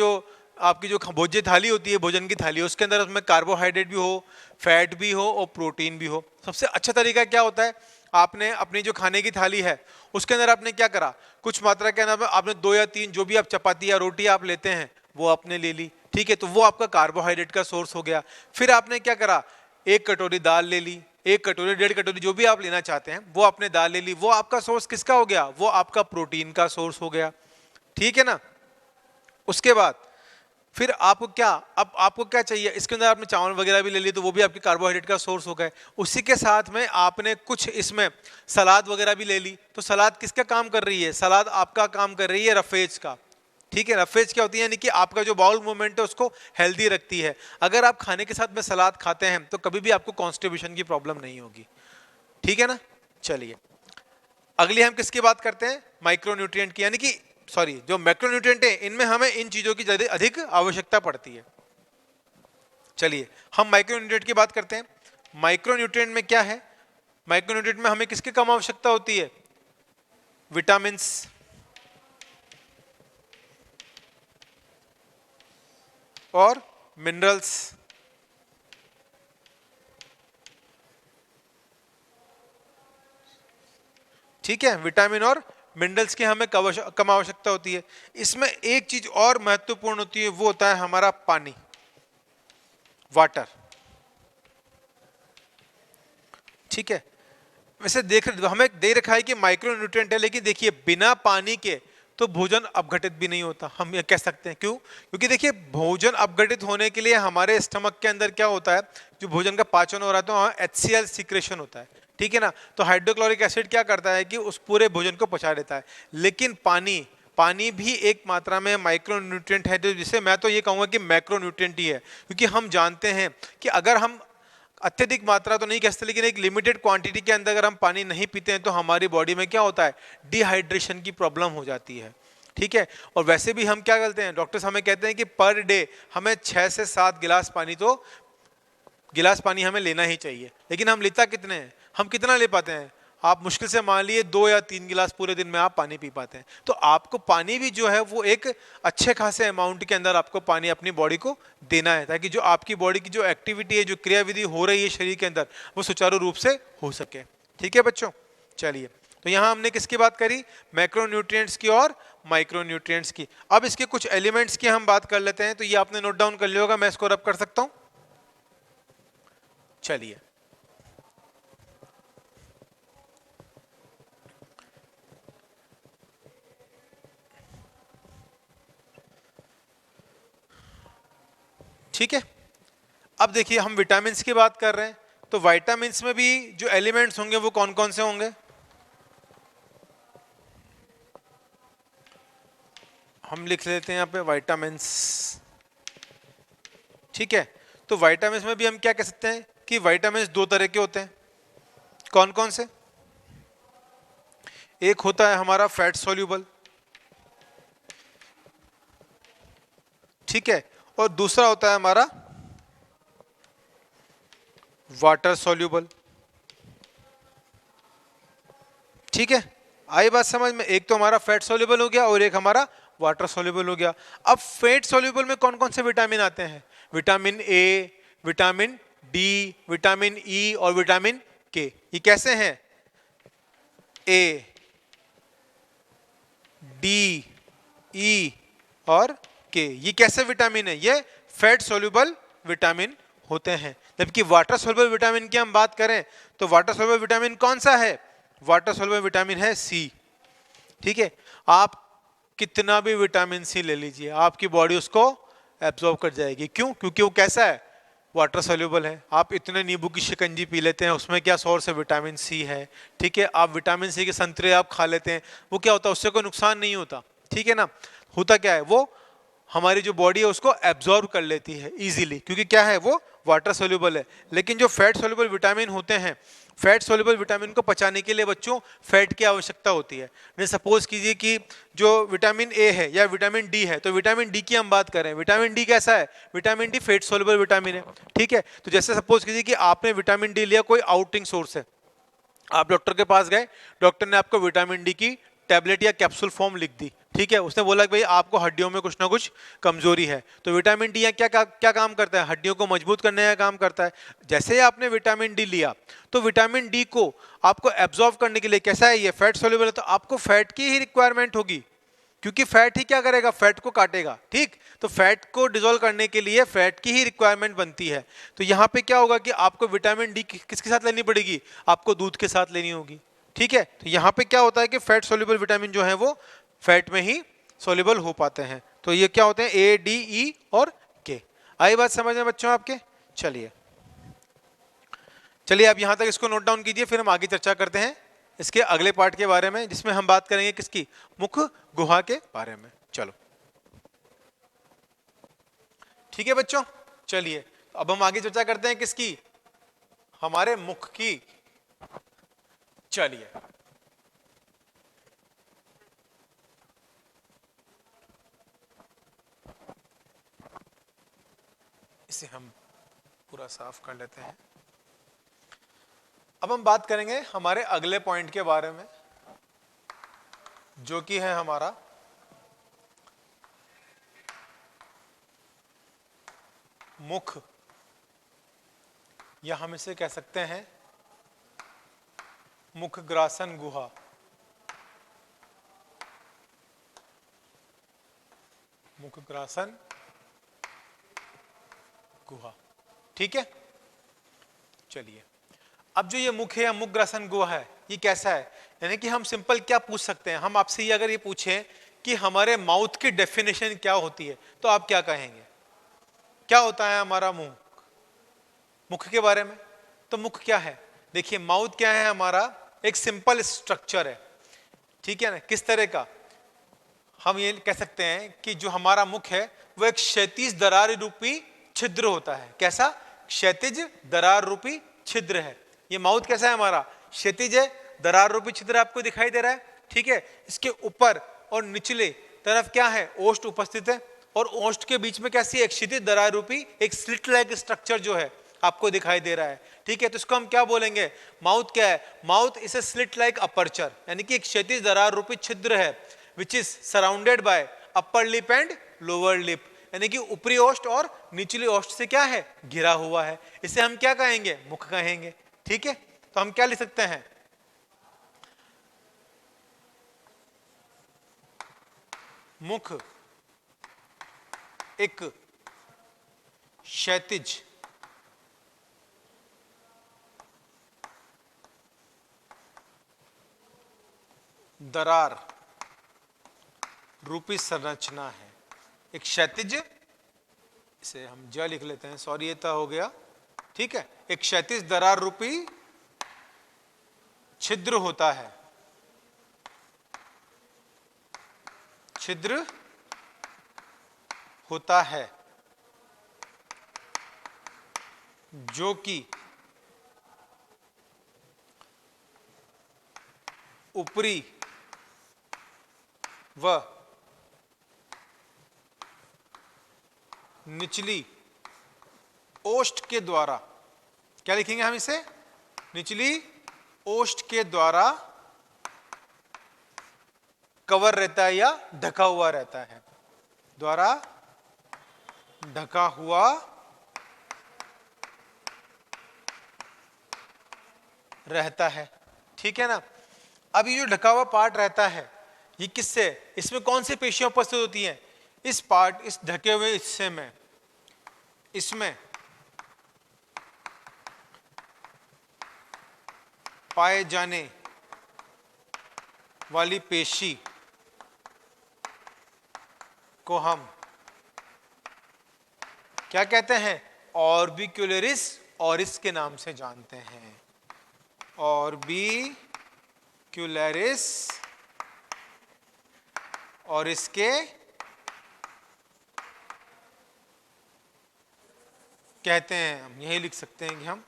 जो भोज्य थाली होती है, भोजन की थाली, उसके अंदर उसमें कार्बोहाइड्रेट भी हो, फैट भी हो और प्रोटीन भी हो। सबसे अच्छा तरीका क्या होता है, आपने अपनी जो खाने की थाली है उसके अंदर आपने क्या करा, कुछ मात्रा के अंदर आपने 2 या 3 जो भी आप चपाती या रोटी आप लेते हैं वो आपने ले ली। ठीक है, तो वो आपका कार्बोहाइड्रेट का सोर्स हो गया। फिर आपने क्या करा, 1 कटोरी दाल ले ली, 1 कटोरी 1.5 कटोरी जो भी आप लेना चाहते हैं वो आपने दाल ले ली, वो आपका सोर्स किसका हो गया, वो आपका प्रोटीन का सोर्स हो गया। ठीक है ना, उसके बाद फिर आपको क्या, अब आपको क्या चाहिए, इसके अंदर आपने चावल वगैरह भी ले लिए तो वो भी आपके कार्बोहाइड्रेट का सोर्स हो गए। उसी के साथ में आपने कुछ इसमें सलाद वगैरह भी ले ली, तो सलाद किसका काम कर रही है, सलाद आपका काम कर रही है रफेज का। ठीक है, रफेज क्या होती है, यानी कि आपका जो बाउल मूवमेंट है उसको हेल्दी रखती है। अगर आप खाने के साथ में सलाद खाते हैं तो कभी भी आपको कॉन्स्टिपेशन की प्रॉब्लम नहीं होगी। ठीक है ना, चलिए अगली हम किसकी बात करते हैं, माइक्रोन्यूट्रिएंट की, यानी कि सॉरी जो मैक्रोन्यूट्रिएंट है इनमें हमें इन चीजों की अधिक आवश्यकता पड़ती है। चलिए हम माइक्रोन्यूट्रिएंट की बात करते हैं। माइक्रोन्यूट्रिएंट में क्या है, माइक्रोन्यूट्रिएंट में हमें किसकी कम आवश्यकता होती है, विटामिन और मिनरल्स। ठीक है, विटामिन और मिनरल्स की हमें कम आवश्यकता होती है। इसमें एक चीज और महत्वपूर्ण होती है, वो होता है हमारा पानी, वाटर। ठीक है, वैसे हमें दे रखा है कि माइक्रोन्यूट्रिएंट है, लेकिन देखिए बिना पानी के तो भोजन अपघटित भी नहीं होता, हम ये कह सकते हैं। क्यों, क्योंकि देखिए भोजन अपघटित होने के लिए हमारे स्टमक के अंदर क्या होता है, जो भोजन का पाचन हो रहा है तो वहाँ HCl सीक्रेशन होता है। ठीक है ना, तो हाइड्रोक्लोरिक एसिड क्या करता है कि उस पूरे भोजन को पचा देता है। लेकिन पानी भी एक मात्रा में माइक्रोन्यूट्रिएंट है, जिसे मैं तो ये कहूंगा कि मैक्रोन्यूट्रिएंट ही है। क्योंकि हम जानते हैं कि अगर हम अत्यधिक मात्रा तो नहीं कह सकते, लेकिन एक लिमिटेड क्वांटिटी के अंदर अगर हम पानी नहीं पीते हैं तो हमारी बॉडी में क्या होता है, डिहाइड्रेशन की प्रॉब्लम हो जाती है। ठीक है, और वैसे भी हम क्या करते हैं, डॉक्टर्स हमें कहते हैं कि पर डे हमें 6 से 7 गिलास पानी हमें लेना ही चाहिए। लेकिन हम लेता कितने हैं, हम कितना ले पाते हैं, आप मुश्किल से मान लिए 2 या 3 गिलास पूरे दिन में आप पानी पी पाते हैं। तो आपको पानी भी जो है वो एक अच्छे खासे अमाउंट के अंदर आपको पानी अपनी बॉडी को देना है, ताकि जो आपकी बॉडी की जो एक्टिविटी है, जो क्रियाविधि हो रही है शरीर के अंदर, वो सुचारू रूप से हो सके। ठीक है बच्चों, चलिए तो यहां हमने किसकी बात करी, मैक्रोन्यूट्रिएंट्स की और माइक्रोन्यूट्रिएंट्स की। अब इसके कुछ एलिमेंट्स की हम बात कर लेते हैं, तो ये आपने नोट डाउन कर लिया होगा, मैं इसको रब कर सकता हूं। चलिए ठीक है, अब देखिए हम विटामिन की बात कर रहे हैं, तो विटामिन में भी जो एलिमेंट्स होंगे वो कौन कौन से होंगे, हम लिख लेते हैं यहाँ पे विटामिन। ठीक है, तो विटामिन में भी हम क्या कह सकते हैं कि विटामिन 2 तरह के होते हैं। कौन कौन से, एक होता है हमारा फैट सोल्यूबल, ठीक है, और दूसरा होता है हमारा वाटर सोल्यूबल। ठीक है, आई बात समझ में, एक तो हमारा फैट सोल्यूबल हो गया और एक हमारा वाटर सोल्यूबल हो गया। अब फैट सोल्यूबल में कौन कौन से विटामिन आते हैं, vitamin A, vitamin D, vitamin E और विटामिन के। ये कैसे हैं, ए, डी, ई और के, ये कैसे विटामिन है, ये फैट सोल्यूबल विटामिन होते हैं। जबकि वाटर सोल्यूबल विटामिन की हम बात करें तो वाटर सोल्यूबल विटामिन कौन सा है, वाटर सोल्यूबल विटामिन है सी। ठीक है, आप कितना भी विटामिन सी ले लीजिए आपकी बॉडी उसको एब्जॉर्ब कर जाएगी। क्यों? क्योंकि वो कैसा है, वाटर सोल्यूबल है। आप इतने नींबू की शिकंजी पी लेते हैं, उसमें क्या सोर्स है, विटामिन सी है, ठीक है। आप विटामिन सी के संतरे आप खा लेते हैं, वो क्या होता है, उससे कोई नुकसान नहीं होता, ठीक है ना। होता क्या है, वो हमारी जो बॉडी है उसको एब्जॉर्ब कर लेती है इजीली, क्योंकि क्या है, वो वाटर सोल्यूबल है। लेकिन जो फैट सोल्यूबल विटामिन होते हैं, फैट सोल्यूबल विटामिन को पचाने के लिए बच्चों फैट की आवश्यकता होती है। जैसे सपोज कीजिए कि जो विटामिन ए है या विटामिन डी है, तो विटामिन डी की हम बात करें, विटामिन डी कैसा है, vitamin D fat soluble vitamin है, ठीक है। तो जैसे सपोज कीजिए कि आपने विटामिन डी लिया, कोई आउटिंग सोर्स है, आप डॉक्टर के पास गए, डॉक्टर ने आपको विटामिन डी की टैबलेट या कैप्सूल फॉर्म लिख दी, ठीक है। उसने बोला कि भाई आपको हड्डियों में कुछ ना कुछ कमजोरी है। तो विटामिन डी यहाँ क्या काम करता है, हड्डियों को मजबूत करने का काम करता है। जैसे ही आपने विटामिन डी लिया, तो विटामिन डी को आपको एब्जॉर्ब करने के लिए, कैसा है ये, फैट सोल्यूबल है, तो आपको फैट की ही रिक्वायरमेंट होगी, क्योंकि फैट ही क्या करेगा, फैट को काटेगा, ठीक। तो फैट को डिसॉल्व करने के लिए फैट की ही रिक्वायरमेंट बनती है। तो यहाँ पे क्या होगा कि आपको विटामिन डी किसके साथ लेनी पड़ेगी, आपको दूध के साथ लेनी होगी, ठीक है। तो यहाँ पे क्या होता है कि फैट सोल्यूबल विटामिन जो है वो फैट में ही सोल्यूबल हो पाते हैं। तो ये क्या होते हैं, ए, डी, ई और के। आई बात समझ में बच्चों आपके? चलिए चलिए आप यहां तक इसको नोट डाउन कीजिए, फिर हम आगे चर्चा करते हैं इसके अगले पार्ट के बारे में, जिसमें हम बात करेंगे किसकी, मुख गुहा के बारे में। चलो ठीक है बच्चों, चलिए अब हम आगे चर्चा करते हैं किसकी, हमारे मुख की। चलिए इसे हम पूरा साफ कर लेते हैं। अब हम बात करेंगे हमारे अगले पॉइंट के बारे में, जो कि है हमारा मुख, या हम इसे कह सकते हैं मुखग्रासन गुहा। मुखग्रासन गुहा, ठीक है। चलिए अब जो ये मुख है या मुखग्रासन गुहा है, ये कैसा है, यानी कि हम सिंपल क्या पूछ सकते हैं, हम आपसे ये अगर ये पूछें कि हमारे माउथ की डेफिनेशन क्या होती है, तो आप क्या कहेंगे, क्या होता है हमारा मुंह, मुख के बारे में। तो मुख क्या है, देखिए माउथ क्या है, हमारा एक सिंपल स्ट्रक्चर है, ठीक है ना। किस तरह का, हम ये कह सकते हैं कि जो हमारा मुख है वो एक क्षैतिज दरार रूपी छिद्र होता है। कैसा, क्षैतिज दरार रूपी छिद्र है। ये माउथ कैसा है हमारा, क्षैतिज है, दरार रूपी छिद्र आपको दिखाई दे रहा है, ठीक है। इसके ऊपर और निचले तरफ क्या है, ओष्ठ उपस्थित है, और ओष्ठ के बीच में कैसी एक क्षैतिज दरार रूपी एक स्लिट लाइक स्ट्रक्चर जो है आपको दिखाई दे रहा है, ठीक है। तो इसको हम क्या बोलेंगे, माउथ क्या है, mouth is a slit like aperture, यानी कि एक क्षैतिज दरार रूपी छिद्र है, which is surrounded by upper lip and lower lip, यानी कि ऊपरी ओष्ठ और निचली ओष्ठ से क्या है, घिरा हुआ है। इसे हम क्या कहेंगे, मुख कहेंगे, ठीक है। तो हम क्या लिख सकते हैं, मुख एक क्षैतिज दरार रूपी संरचना है, एक क्षैतिज, इसे हम ज लिख लेते हैं, सॉरी ये तो हो गया, ठीक है। एक क्षैतिज दरार रूपी छिद्र होता है, छिद्र होता है, जो कि ऊपरी व निचली ओष्ठ के द्वारा, क्या लिखेंगे हम इसे, निचली ओष्ठ के द्वारा कवर रहता है या ढका हुआ रहता है, द्वारा ढका हुआ रहता है, ठीक है ना। अब ये जो ढका हुआ पार्ट रहता है, ये किससे, इसमें कौन सी पेशियां उपस्थित होती हैं, इस पार्ट, इस ढके हुए हिस्से में, इसमें पाए जाने वाली पेशी को हम क्या कहते हैं? ऑर्बिक्यूलरिस ऑरिस के नाम से जानते हैं। ऑर्बिक्यूलरिस और इसके कहते हैं, हम यही लिख सकते हैं कि हम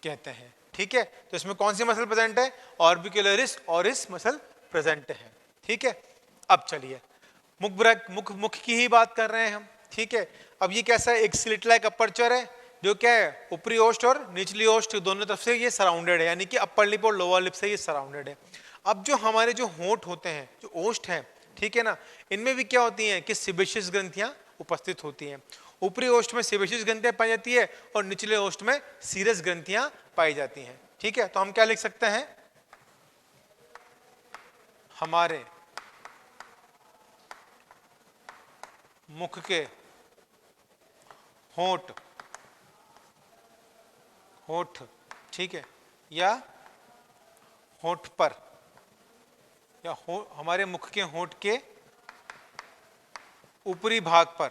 कहते हैं। ठीक है, तो इसमें कौन सी मसल प्रेजेंट है? ऑर्बिक्यूलरिस ऑरिस मसल प्रेजेंट है। ठीक है, अब चलिए मुख की ही बात कर रहे हैं हम। ठीक है, अब ये कैसा है? एक स्लिट लाइक अपर्चर है जो क्या है, ऊपरी ओष्ठ और निचली ओष्ठ दोनों तरफ से ये सराउंडेड है, यानी कि अपर लिप और लोअर लिप से ये सराउंडेड है। अब जो हमारे जो होंठ होते हैं, जो ओष्ठ हैं, ठीक है ना, इनमें भी क्या होती हैं कि सेबेशियस ग्रंथियां उपस्थित होती हैं। ऊपरी ओष्ठ में सेबेशियस ग्रंथियां पाई जाती है और निचले ओष्ठ में सीरस ग्रंथियां पाई जाती हैं। ठीक है, तो हम क्या लिख सकते हैं? हमारे मुख के होंठ, ठीक है, या होंठ पर, या हमारे मुख के होंठ के ऊपरी भाग पर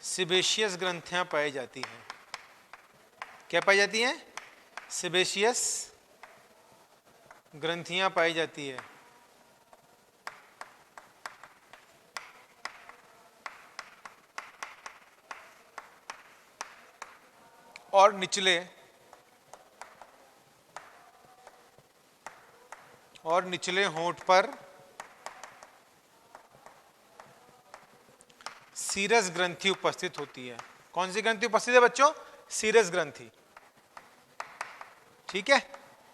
सेबेशियस ग्रंथियां पाई जाती हैं। क्या पाई जाती हैं? सेबेशियस ग्रंथियां पाई जाती है। और निचले होंठ पर सीरस ग्रंथि उपस्थित होती है। कौन सी ग्रंथि उपस्थित है बच्चों? सीरस ग्रंथि। ठीक है,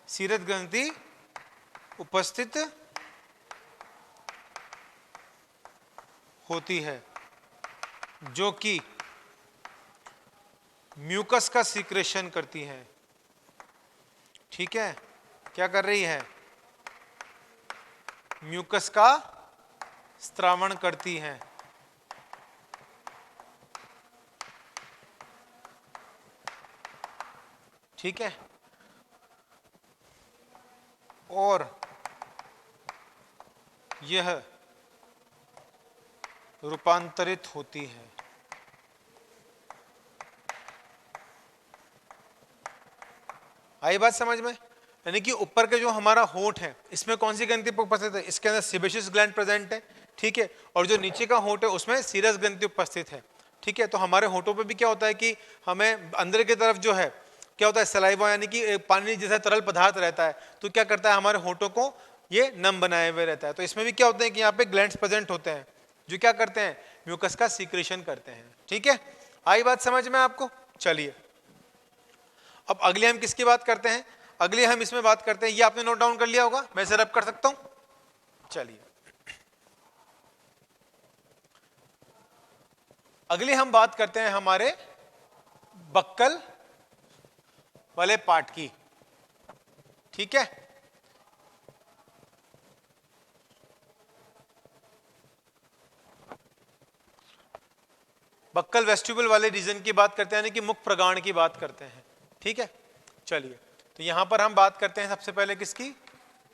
सीरस ग्रंथि उपस्थित होती है, जो कि म्यूकस का सीक्रेशन करती है। ठीक है, क्या कर रही है? म्यूकस का स्त्रावण करती है। ठीक है, और यह रूपांतरित होती है। आई बात समझ में? यानी कि ऊपर के जो हमारा होंठ है, इसमें कौन सी ग्रंथि उपस्थित है? इसके अंदर सेबेशियस ग्लैंड प्रेजेंट है। ठीक है, और जो नीचे का होंठ है उसमें सीरस ग्रंथि उपस्थित है। ठीक है, तो हमारे होंठों पे भी क्या होता है कि हमें अंदर की तरफ जो है क्या होता है, सलाइवा यानी कि पानी जैसा तरल पदार्थ रहता है, तो क्या करता है, हमारे होंठों को ये नम बनाए हुए रहता है। तो इसमें भी क्या होता है कि यहाँ पे ग्लैंड्स प्रेजेंट होते हैं जो क्या करते हैं, म्यूकस का सीक्रेशन करते हैं। ठीक है, आई बात समझ में आपको? चलिए, अब अगले हम किसकी बात करते हैं? अगले हम इसमें बात करते हैं, ये आपने नोट डाउन कर लिया होगा, मैं इसे रब कर सकता हूं। चलिए, अगले हम बात करते हैं हमारे बक्कल वाले पार्ट की। ठीक है, बक्कल वेस्टिब्यूल वाले रीजन की बात करते हैं, यानी कि मुख प्रगाण की बात करते हैं। ठीक है, चलिए, तो यहां पर हम बात करते हैं सबसे पहले किसकी?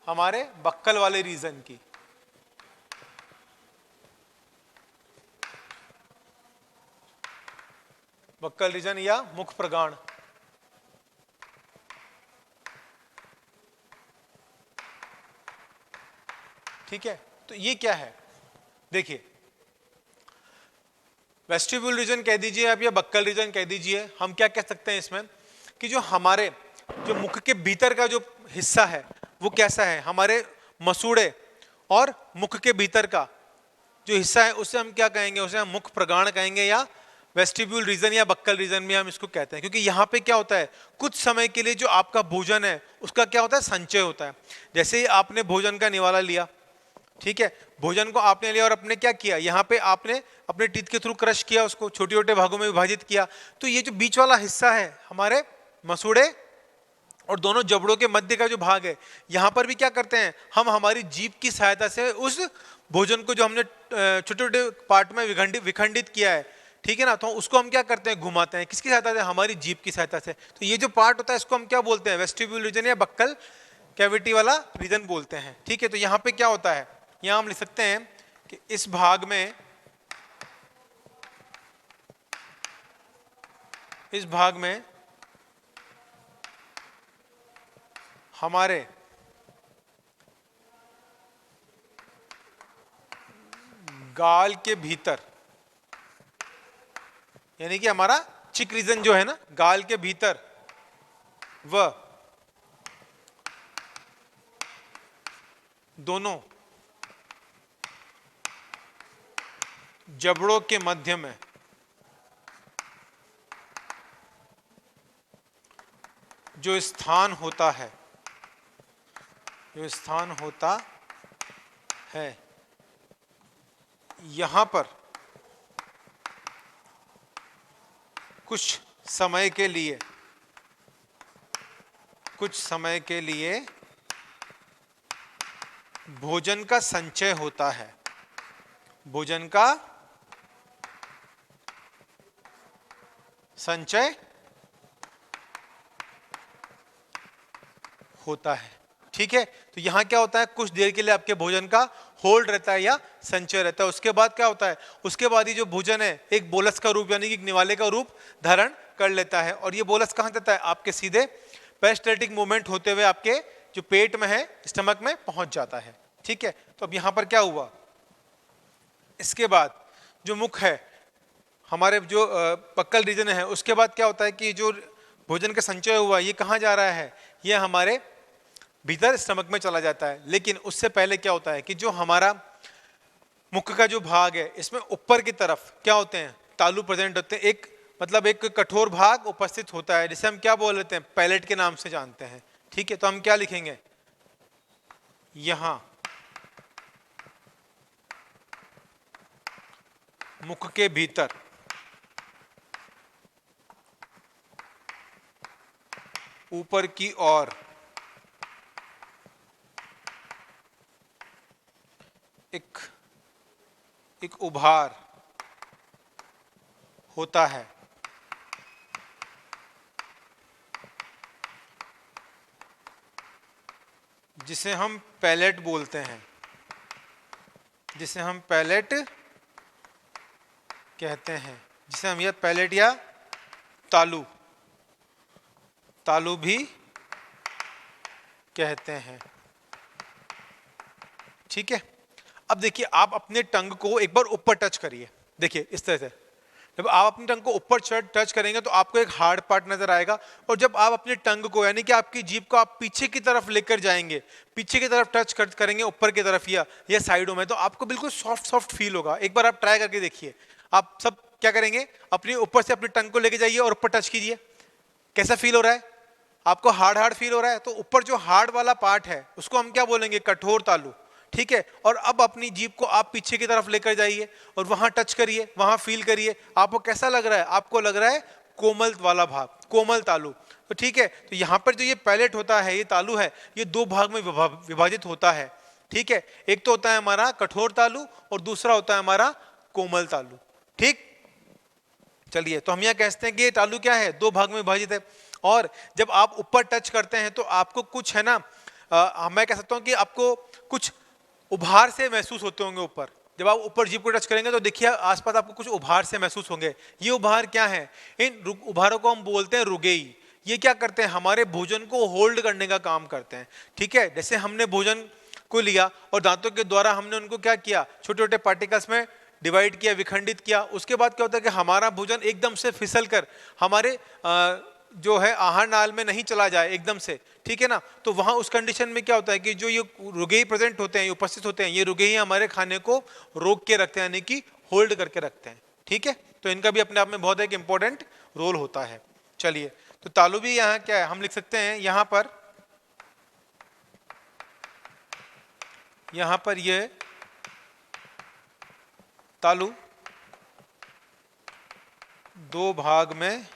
हमारे बक्कल वाले रीजन की। बक्कल रीजन या मुख प्रगाण। ठीक है, तो ये क्या है? देखिए, वेस्टिब्यूल रीजन कह दीजिए आप या बक्कल रीजन कह दीजिए, हम क्या कह सकते हैं इसमें कि जो हमारे जो मुख के भीतर का जो हिस्सा है वो कैसा है, हमारे मसूड़े और मुख के भीतर का जो हिस्सा है उसे हम क्या कहेंगे? उसे हम मुख प्रगाण कहेंगे या वेस्टिब्यूल रीजन या बक्कल रीजन में हम इसको कहते हैं। क्योंकि यहाँ पे क्या होता है, कुछ समय के लिए जो आपका भोजन है उसका क्या होता है, संचय होता है। जैसे ही आपने भोजन का निवाला लिया, ठीक है, भोजन को आपने लिया और आपने क्या किया, यहाँ पे आपने अपने टीथ के थ्रू क्रश किया, उसको छोटे छोटे भागों में विभाजित किया, तो ये जो बीच वाला हिस्सा है हमारे मसूड़े और दोनों जबड़ों के मध्य का जो भाग है, यहाँ पर भी क्या करते हैं हम, हमारी जीभ की सहायता से उस भोजन को जो हमने छोटे छोटे पार्ट में विखंडित किया है, ठीक है ना, तो उसको हम क्या करते हैं, घुमाते हैं। किसकी सहायता से? हमारी जीभ की सहायता से। तो ये जो पार्ट होता है इसको हम क्या बोलते हैं? वेस्टिब्यूल रीजन या बक्कल कैविटी वाला रीजन बोलते हैं। ठीक है, तो यहां पे क्या होता है, यहां हम लिख सकते हैं कि इस भाग में, इस भाग में हमारे गाल के भीतर, यानी कि हमारा चिक रीजन जो है ना, गाल के भीतर व दोनों जबड़ों के मध्य में जो स्थान होता है, जो स्थान होता है, यहां पर कुछ समय के लिए, कुछ समय के लिए भोजन का संचय होता है, भोजन का संचय होता है। ठीक है, तो यहां क्या होता है, कुछ देर के लिए आपके भोजन का होल्ड रहता है या संचय रहता है। उसके बाद क्या होता है, उसके बाद ये जो भोजन है एक बोलस का रूप यानी कि एक निवाले का रूप धारण कर लेता है, और ये बोलस कहां जाता है, आपके सीधे पेरिस्टल्टिक मूवमेंट होते हुए आपके जो पेट में है, स्टमक में पहुंच जाता है। ठीक है, तो अब यहां पर क्या हुआ, इसके बाद जो मुख है, हमारे जो पक्कल रीजन है, उसके बाद क्या होता है कि जो भोजन का संचय हुआ ये कहां जा रहा है, ये हमारे भीतर स्टमक में चला जाता है। लेकिन उससे पहले क्या होता है कि जो हमारा मुख का जो भाग है, इसमें ऊपर की तरफ क्या होते हैं, तालु प्रेजेंट होते हैं। एक मतलब एक कठोर भाग उपस्थित होता है, जिसे हम क्या बोल लेते हैं, पैलेट के नाम से जानते हैं। ठीक है, तो हम क्या लिखेंगे, यहां मुख के भीतर ऊपर की ओर एक उभार होता है, जिसे हम पैलेट बोलते हैं, जिसे हम पैलेट कहते हैं, जिसे हम यह पैलेट या तालु, तालु भी कहते हैं। ठीक है, अब देखिए आप अपने टंग को एक बार ऊपर टच करिए, देखिए इस तरह से, जब आप अपने टंग को ऊपर टच करेंगे तो आपको एक हार्ड पार्ट नजर आएगा, और जब आप अपने टंग को यानी कि आपकी जीभ को आप पीछे की तरफ लेकर जाएंगे, पीछे की तरफ टच करेंगे ऊपर की तरफ या साइडों में, तो आपको बिल्कुल सॉफ्ट सॉफ्ट फील होगा। एक बार आप ट्राई करके देखिए, आप सब क्या करेंगे, अपने ऊपर से अपने टंग को लेके जाइए और ऊपर टच कीजिए, कैसा फील हो रहा है, आपको हार्ड हार्ड फील हो रहा है। तो ऊपर जो हार्ड वाला पार्ट है उसको हम क्या बोलेंगे, कठोर तालु। ठीक है, और अब अपनी जीभ को आप पीछे की तरफ लेकर जाइए और वहां टच करिए, वहां फील करिए, आपको कैसा लग रहा है, आपको लग रहा है कोमल वाला भाग, कोमल तालु। तो ठीक है, तो यहां पर जो ये पैलेट होता है, ये तालु है, ये दो भाग में विभाजित होता है। ठीक है, एक तो होता है हमारा कठोर तालु और दूसरा होता है हमारा कोमल तालु। ठीक, चलिए, तो हम यह कहते हैं कि ये तालु क्या है, दो भाग में विभाजित है। और जब आप ऊपर टच करते हैं तो आपको कुछ है ना, मैं कह सकता हूं कि आपको कुछ उभार से महसूस होते होंगे ऊपर। जब आप ऊपर जीभ को टच करेंगे तो देखिए आसपास आपको कुछ उभार से महसूस होंगे। ये उभार क्या है, इन उभारों को हम बोलते हैं रुगेई। ये क्या करते हैं, हमारे भोजन को होल्ड करने का काम करते हैं। ठीक है, जैसे हमने भोजन को लिया और दांतों के द्वारा हमने उनको क्या किया, छोटे छोटे पार्टिकल्स में डिवाइड किया, विखंडित किया। उसके बाद क्या होता है कि हमारा भोजन एकदम से फिसल कर हमारे जो है आहार नाल में नहीं चला जाए एकदम से। ठीक है ना, तो वहां उस कंडीशन में क्या होता है कि जो ये रुगेई प्रेजेंट होते हैं, ये उपस्थित होते हैं, ये रुगेई हमारे खाने को रोक के रखते हैं, यानी कि होल्ड करके रखते हैं। ठीक है, तो इनका भी अपने आप में बहुत एक इंपॉर्टेंट रोल होता है। चलिए, तो तालु भी यहाँ क्या है, हम लिख सकते हैं यहां पर ये तालु दो भाग में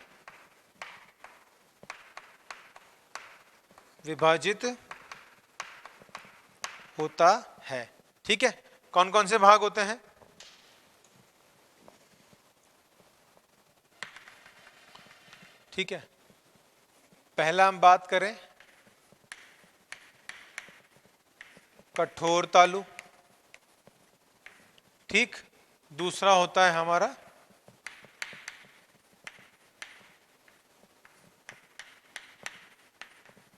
विभाजित होता है। ठीक है, कौन कौन से भाग होते हैं, ठीक है, पहला हम बात करें कठोर तालु। ठीक, दूसरा होता है हमारा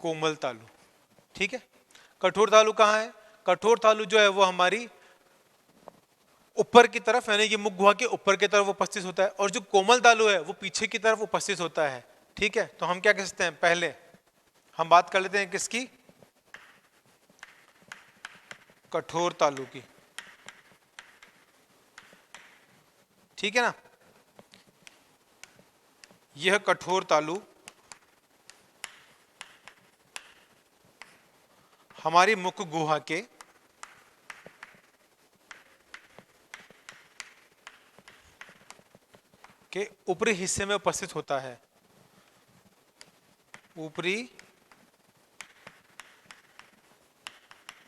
कोमल तालु। ठीक है, कठोर तालु कहाँ है? कठोर तालु जो है वो हमारी ऊपर की तरफ, यानी कि मुख गुहा के ऊपर की तरफ उपस्थित होता है, और जो कोमल तालु है वो पीछे की तरफ उपस्थित होता है। ठीक है, तो हम क्या कह सकते हैं, पहले हम बात कर लेते हैं किसकी, कठोर तालु की। ठीक है ना, यह कठोर तालु हमारी मुख गुहा के ऊपरी हिस्से में उपस्थित होता है, ऊपरी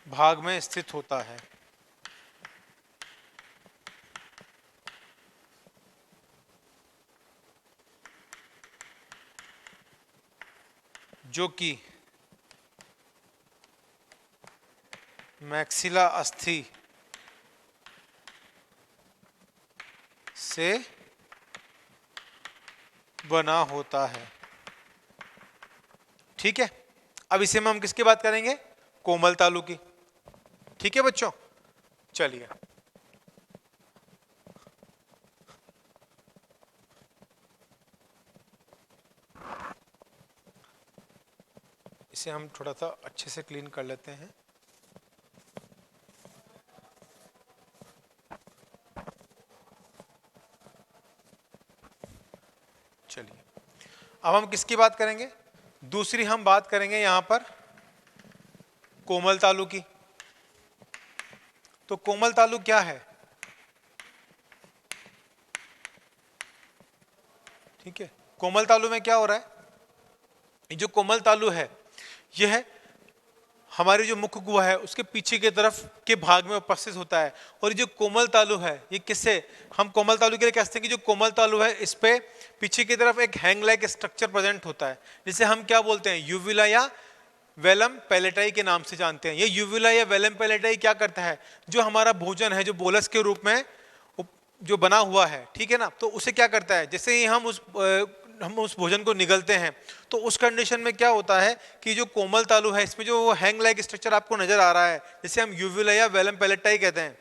भाग में स्थित होता है। जो कि मैक्सिला अस्थि से बना होता है। ठीक है, अब इसे में हम किसकी बात करेंगे, कोमल तालु की। ठीक है बच्चों, चलिए इसे हम थोड़ा सा अच्छे से क्लीन कर लेते हैं। चलिए, अब हम किसकी बात करेंगे, दूसरी हम बात करेंगे यहां पर कोमल तालु की। तो कोमल तालु क्या है? ठीक है, कोमल तालु में क्या हो रहा है, ये जो कोमल तालु है यह हमारी जो मुख गुहा है उसके पीछे की तरफ के भाग में उपस्थित होता है। और ये जो कोमल तालु है ये किससे हम कोमल तालु के लिए कहते हैं कि जो कोमल तालु है इस पे पीछे की तरफ एक हैंग लाइक स्ट्रक्चर प्रेजेंट होता है, जिसे हम क्या बोलते हैं, यूविला या वेलम पैलेटाई के नाम से जानते हैं। ये यूविला या वेलम पैलेटाई क्या करता है, जो हमारा भोजन है जो बोलस के रूप में जो बना हुआ है, ठीक है ना, तो उसे क्या करता है, जैसे ही हम उस भोजन को निगलते हैं तो उस कंडीशन में क्या होता है कि जो कोमल तालु है इसमें जो हैंग लाइक स्ट्रक्चर आपको नजर आ रहा है, जिसे हम यूविला या वेलम पैलेटाई कहते हैं,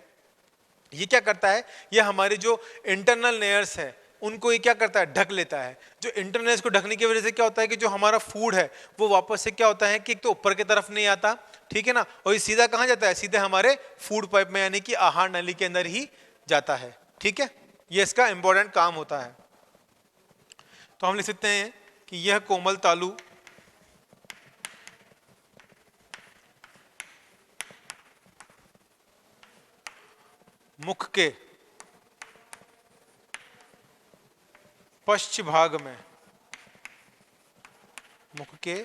ये क्या करता है, ये हमारी जो इंटरनल लेयर्स है उनको ये क्या करता है, ढक लेता है। जो इंटरनल लेयर्स को ढकने की वजह से क्या होता है कि जो हमारा फूड है वो वापस से क्या होता है कि एक तो ऊपर की तरफ नहीं आता, ठीक है ना, और ये सीधा कहाँ जाता है, सीधे हमारे फूड पाइप में यानी कि आहार नली के अंदर ही जाता है। ठीक है, ये इसका इंपॉर्टेंट काम होता है। तो हम लिख सकते हैं कि यह कोमल तालु मुख के पश्च भाग में, मुख के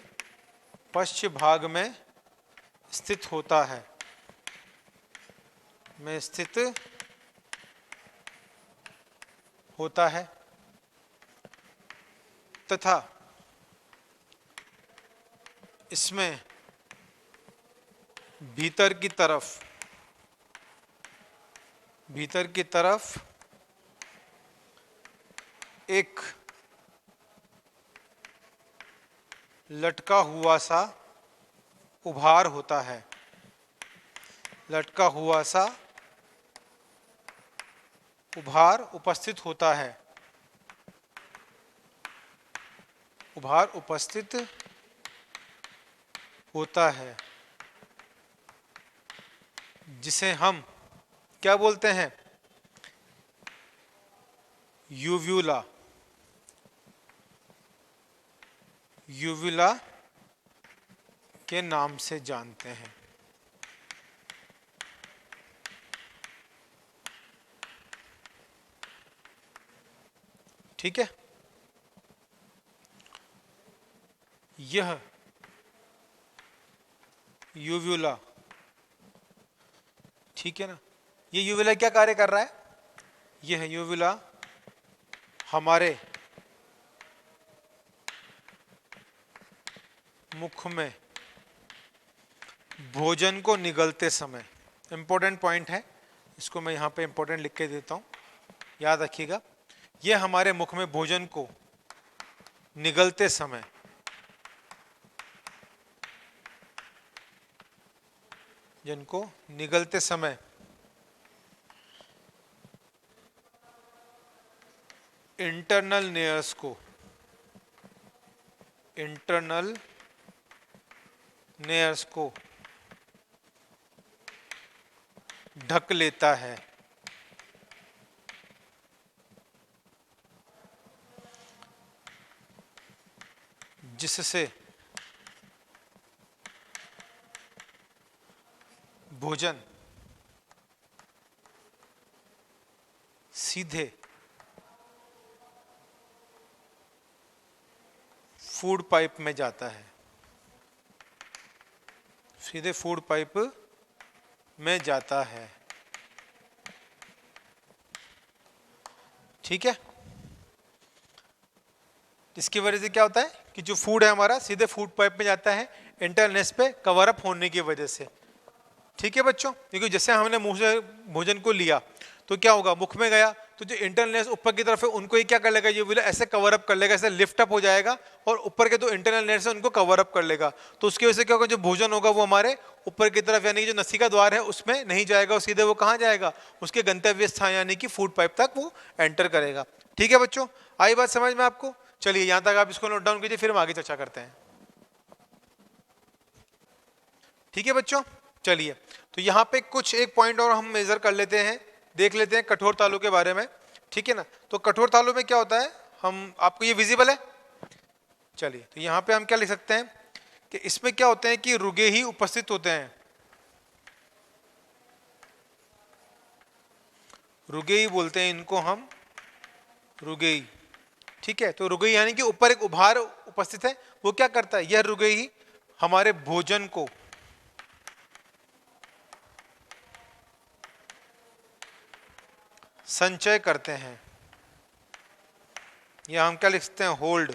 पश्च भाग में स्थित होता है, में स्थित होता है, तथा इसमें भीतर की तरफ एक लटका हुआ सा उभार होता है, लटका हुआ सा उभार उपस्थित होता है, उभार उपस्थित होता है, जिसे हम क्या बोलते हैं, यूव्यूला, यूविला के नाम से जानते हैं। ठीक है, यह यूव्यूला, ठीक है ना, ये यूविला क्या कार्य कर रहा है, यह यूविला हमारे मुख में भोजन को निगलते समय, इंपॉर्टेंट पॉइंट है, इसको मैं यहाँ पे इंपॉर्टेंट लिख के देता हूँ, याद रखिएगा। ये हमारे मुख में भोजन को निगलते समय जिनको निगलते समय इंटरनल नेयर्स को ढक लेता है, जिससे भोजन सीधे फूड पाइप में जाता है, सीधे फूड पाइप में जाता है। ठीक है, इसकी वजह से क्या होता है कि जो फूड है हमारा सीधे फूड पाइप में जाता है, इंटरनेस पे कवर अप होने की वजह से। ठीक है बच्चों, क्योंकि जैसे हमने मुंह से भोजन को लिया तो क्या होगा, मुख में गया तो जो इंटरनल ऊपर की तरफ है उनको ही क्या कर लेगा, ये ऐसे कवर अप कर लेगा, ऐसे लिफ्ट अप हो जाएगा और ऊपर के जो इंटरनल नेयर्स है उनको कवर अप कर लेगा। तो उसकी वजह से क्या होगा, जो भोजन होगा वो हमारे ऊपर की तरफ यानी कि जो नसिका द्वार है उसमें नहीं जाएगा, और सीधे वो कहाँ जाएगा, उसके गंतव्य स्थान यानी कि फूड पाइप तक वो एंटर करेगा। ठीक है बच्चों, आई बात समझ में आपको? चलिए यहां तक आप इसको नोट डाउन कीजिए, फिर हम आगे चर्चा करते हैं। ठीक है बच्चों, चलिए तो यहाँ पे कुछ एक पॉइंट और हम मेजर कर लेते हैं, देख लेते हैं कठोर तालु के बारे में। ठीक है ना, तो कठोर तालु में क्या होता है, हम आपको ये विजिबल है? चलिए तो यहाँ पे हम क्या लिख सकते हैं कि इसमें क्या होते हैं कि रुगे ही उपस्थित होते हैं, रुगेई बोलते हैं इनको हम, रुगेई। ठीक है, तो रुगेई यानी कि ऊपर एक उभार उपस्थित है, वो क्या करता है, यह रुगेई हमारे भोजन को संचय करते हैं, या हम क्या लिखते हैं, होल्ड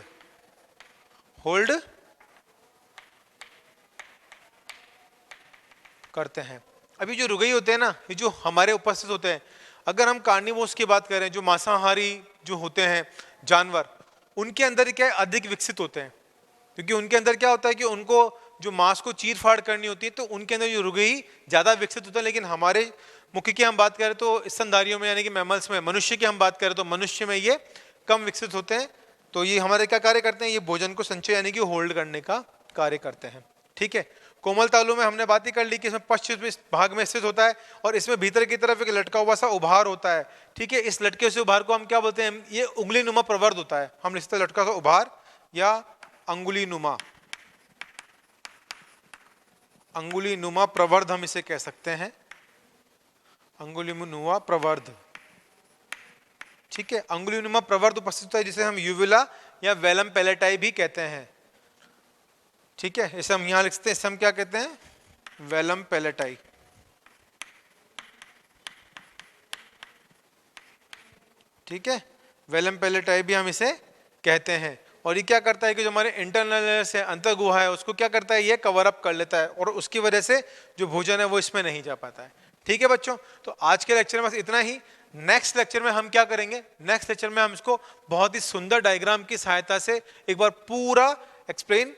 करते हैं। अभी जो रुगई होते हैं ना, ये जो हमारे उपस्थित होते हैं, अगर हम कार्निवोर्स की बात करें, जो मांसाहारी जो होते हैं जानवर, उनके अंदर क्या है, अधिक विकसित होते हैं, क्योंकि उनके अंदर क्या होता है कि उनको जो मांस को चीर फाड़ करनी होती है, तो उनके अंदर जो रुगई ज्यादा विकसित होता है। लेकिन हमारे मुख्य की हम बात करें तो स्तनधारियों में यानी कि मैमल्स में, मनुष्य की हम बात करें तो मनुष्य में ये कम विकसित होते हैं। तो ये हमारे क्या कार्य करते हैं, ये भोजन को संचय यानी कि होल्ड करने का कार्य करते हैं। ठीक है, कोमल तालु में हमने बात ही कर ली कि इसमें पश्चिम भाग में स्थित होता है और इसमें भीतर की तरफ एक लटका हुआ सा उभार होता है। ठीक है, इस लटके से उभार को हम क्या बोलते हैं, ये उंगली नुमा प्रवर्ध होता है, हम लिखते हैं लटका सा उभार या अंगुली नुमा प्रवर्ध हम इसे कह सकते हैं, अंगुलिनुमा प्रवर्ध। ठीक है, अंगुलिनुमा प्रवर्ध उपस्थित होता है, जिसे हम यूविला या वेलम पैलेटाई भी कहते हैं। ठीक है, इसे हम यहां लिखते हैं, इसे हम क्या कहते हैं, वेलम पैलेटाई। ठीक है, वेलम पैलेटाई भी हम इसे कहते हैं। और ये क्या करता है कि जो हमारे इंटरनल से अंतर गुहा है उसको क्या करता है, ये कवर अप कर लेता है, और उसकी वजह से जो भोजन है वो इसमें नहीं जा पाता है। ठीक है बच्चों, तो आज के लेक्चर में बस इतना ही। नेक्स्ट लेक्चर में हम क्या करेंगे, नेक्स्ट लेक्चर में हम इसको बहुत ही सुंदर डायग्राम की सहायता से एक बार पूरा एक्सप्लेन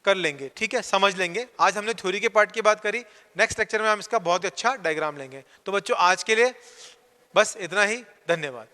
कर लेंगे। ठीक है, समझ लेंगे। आज हमने थ्योरी के पार्ट की बात करी, नेक्स्ट लेक्चर में हम इसका बहुत अच्छा डायग्राम लेंगे। तो बच्चों आज के लिए बस इतना ही, धन्यवाद।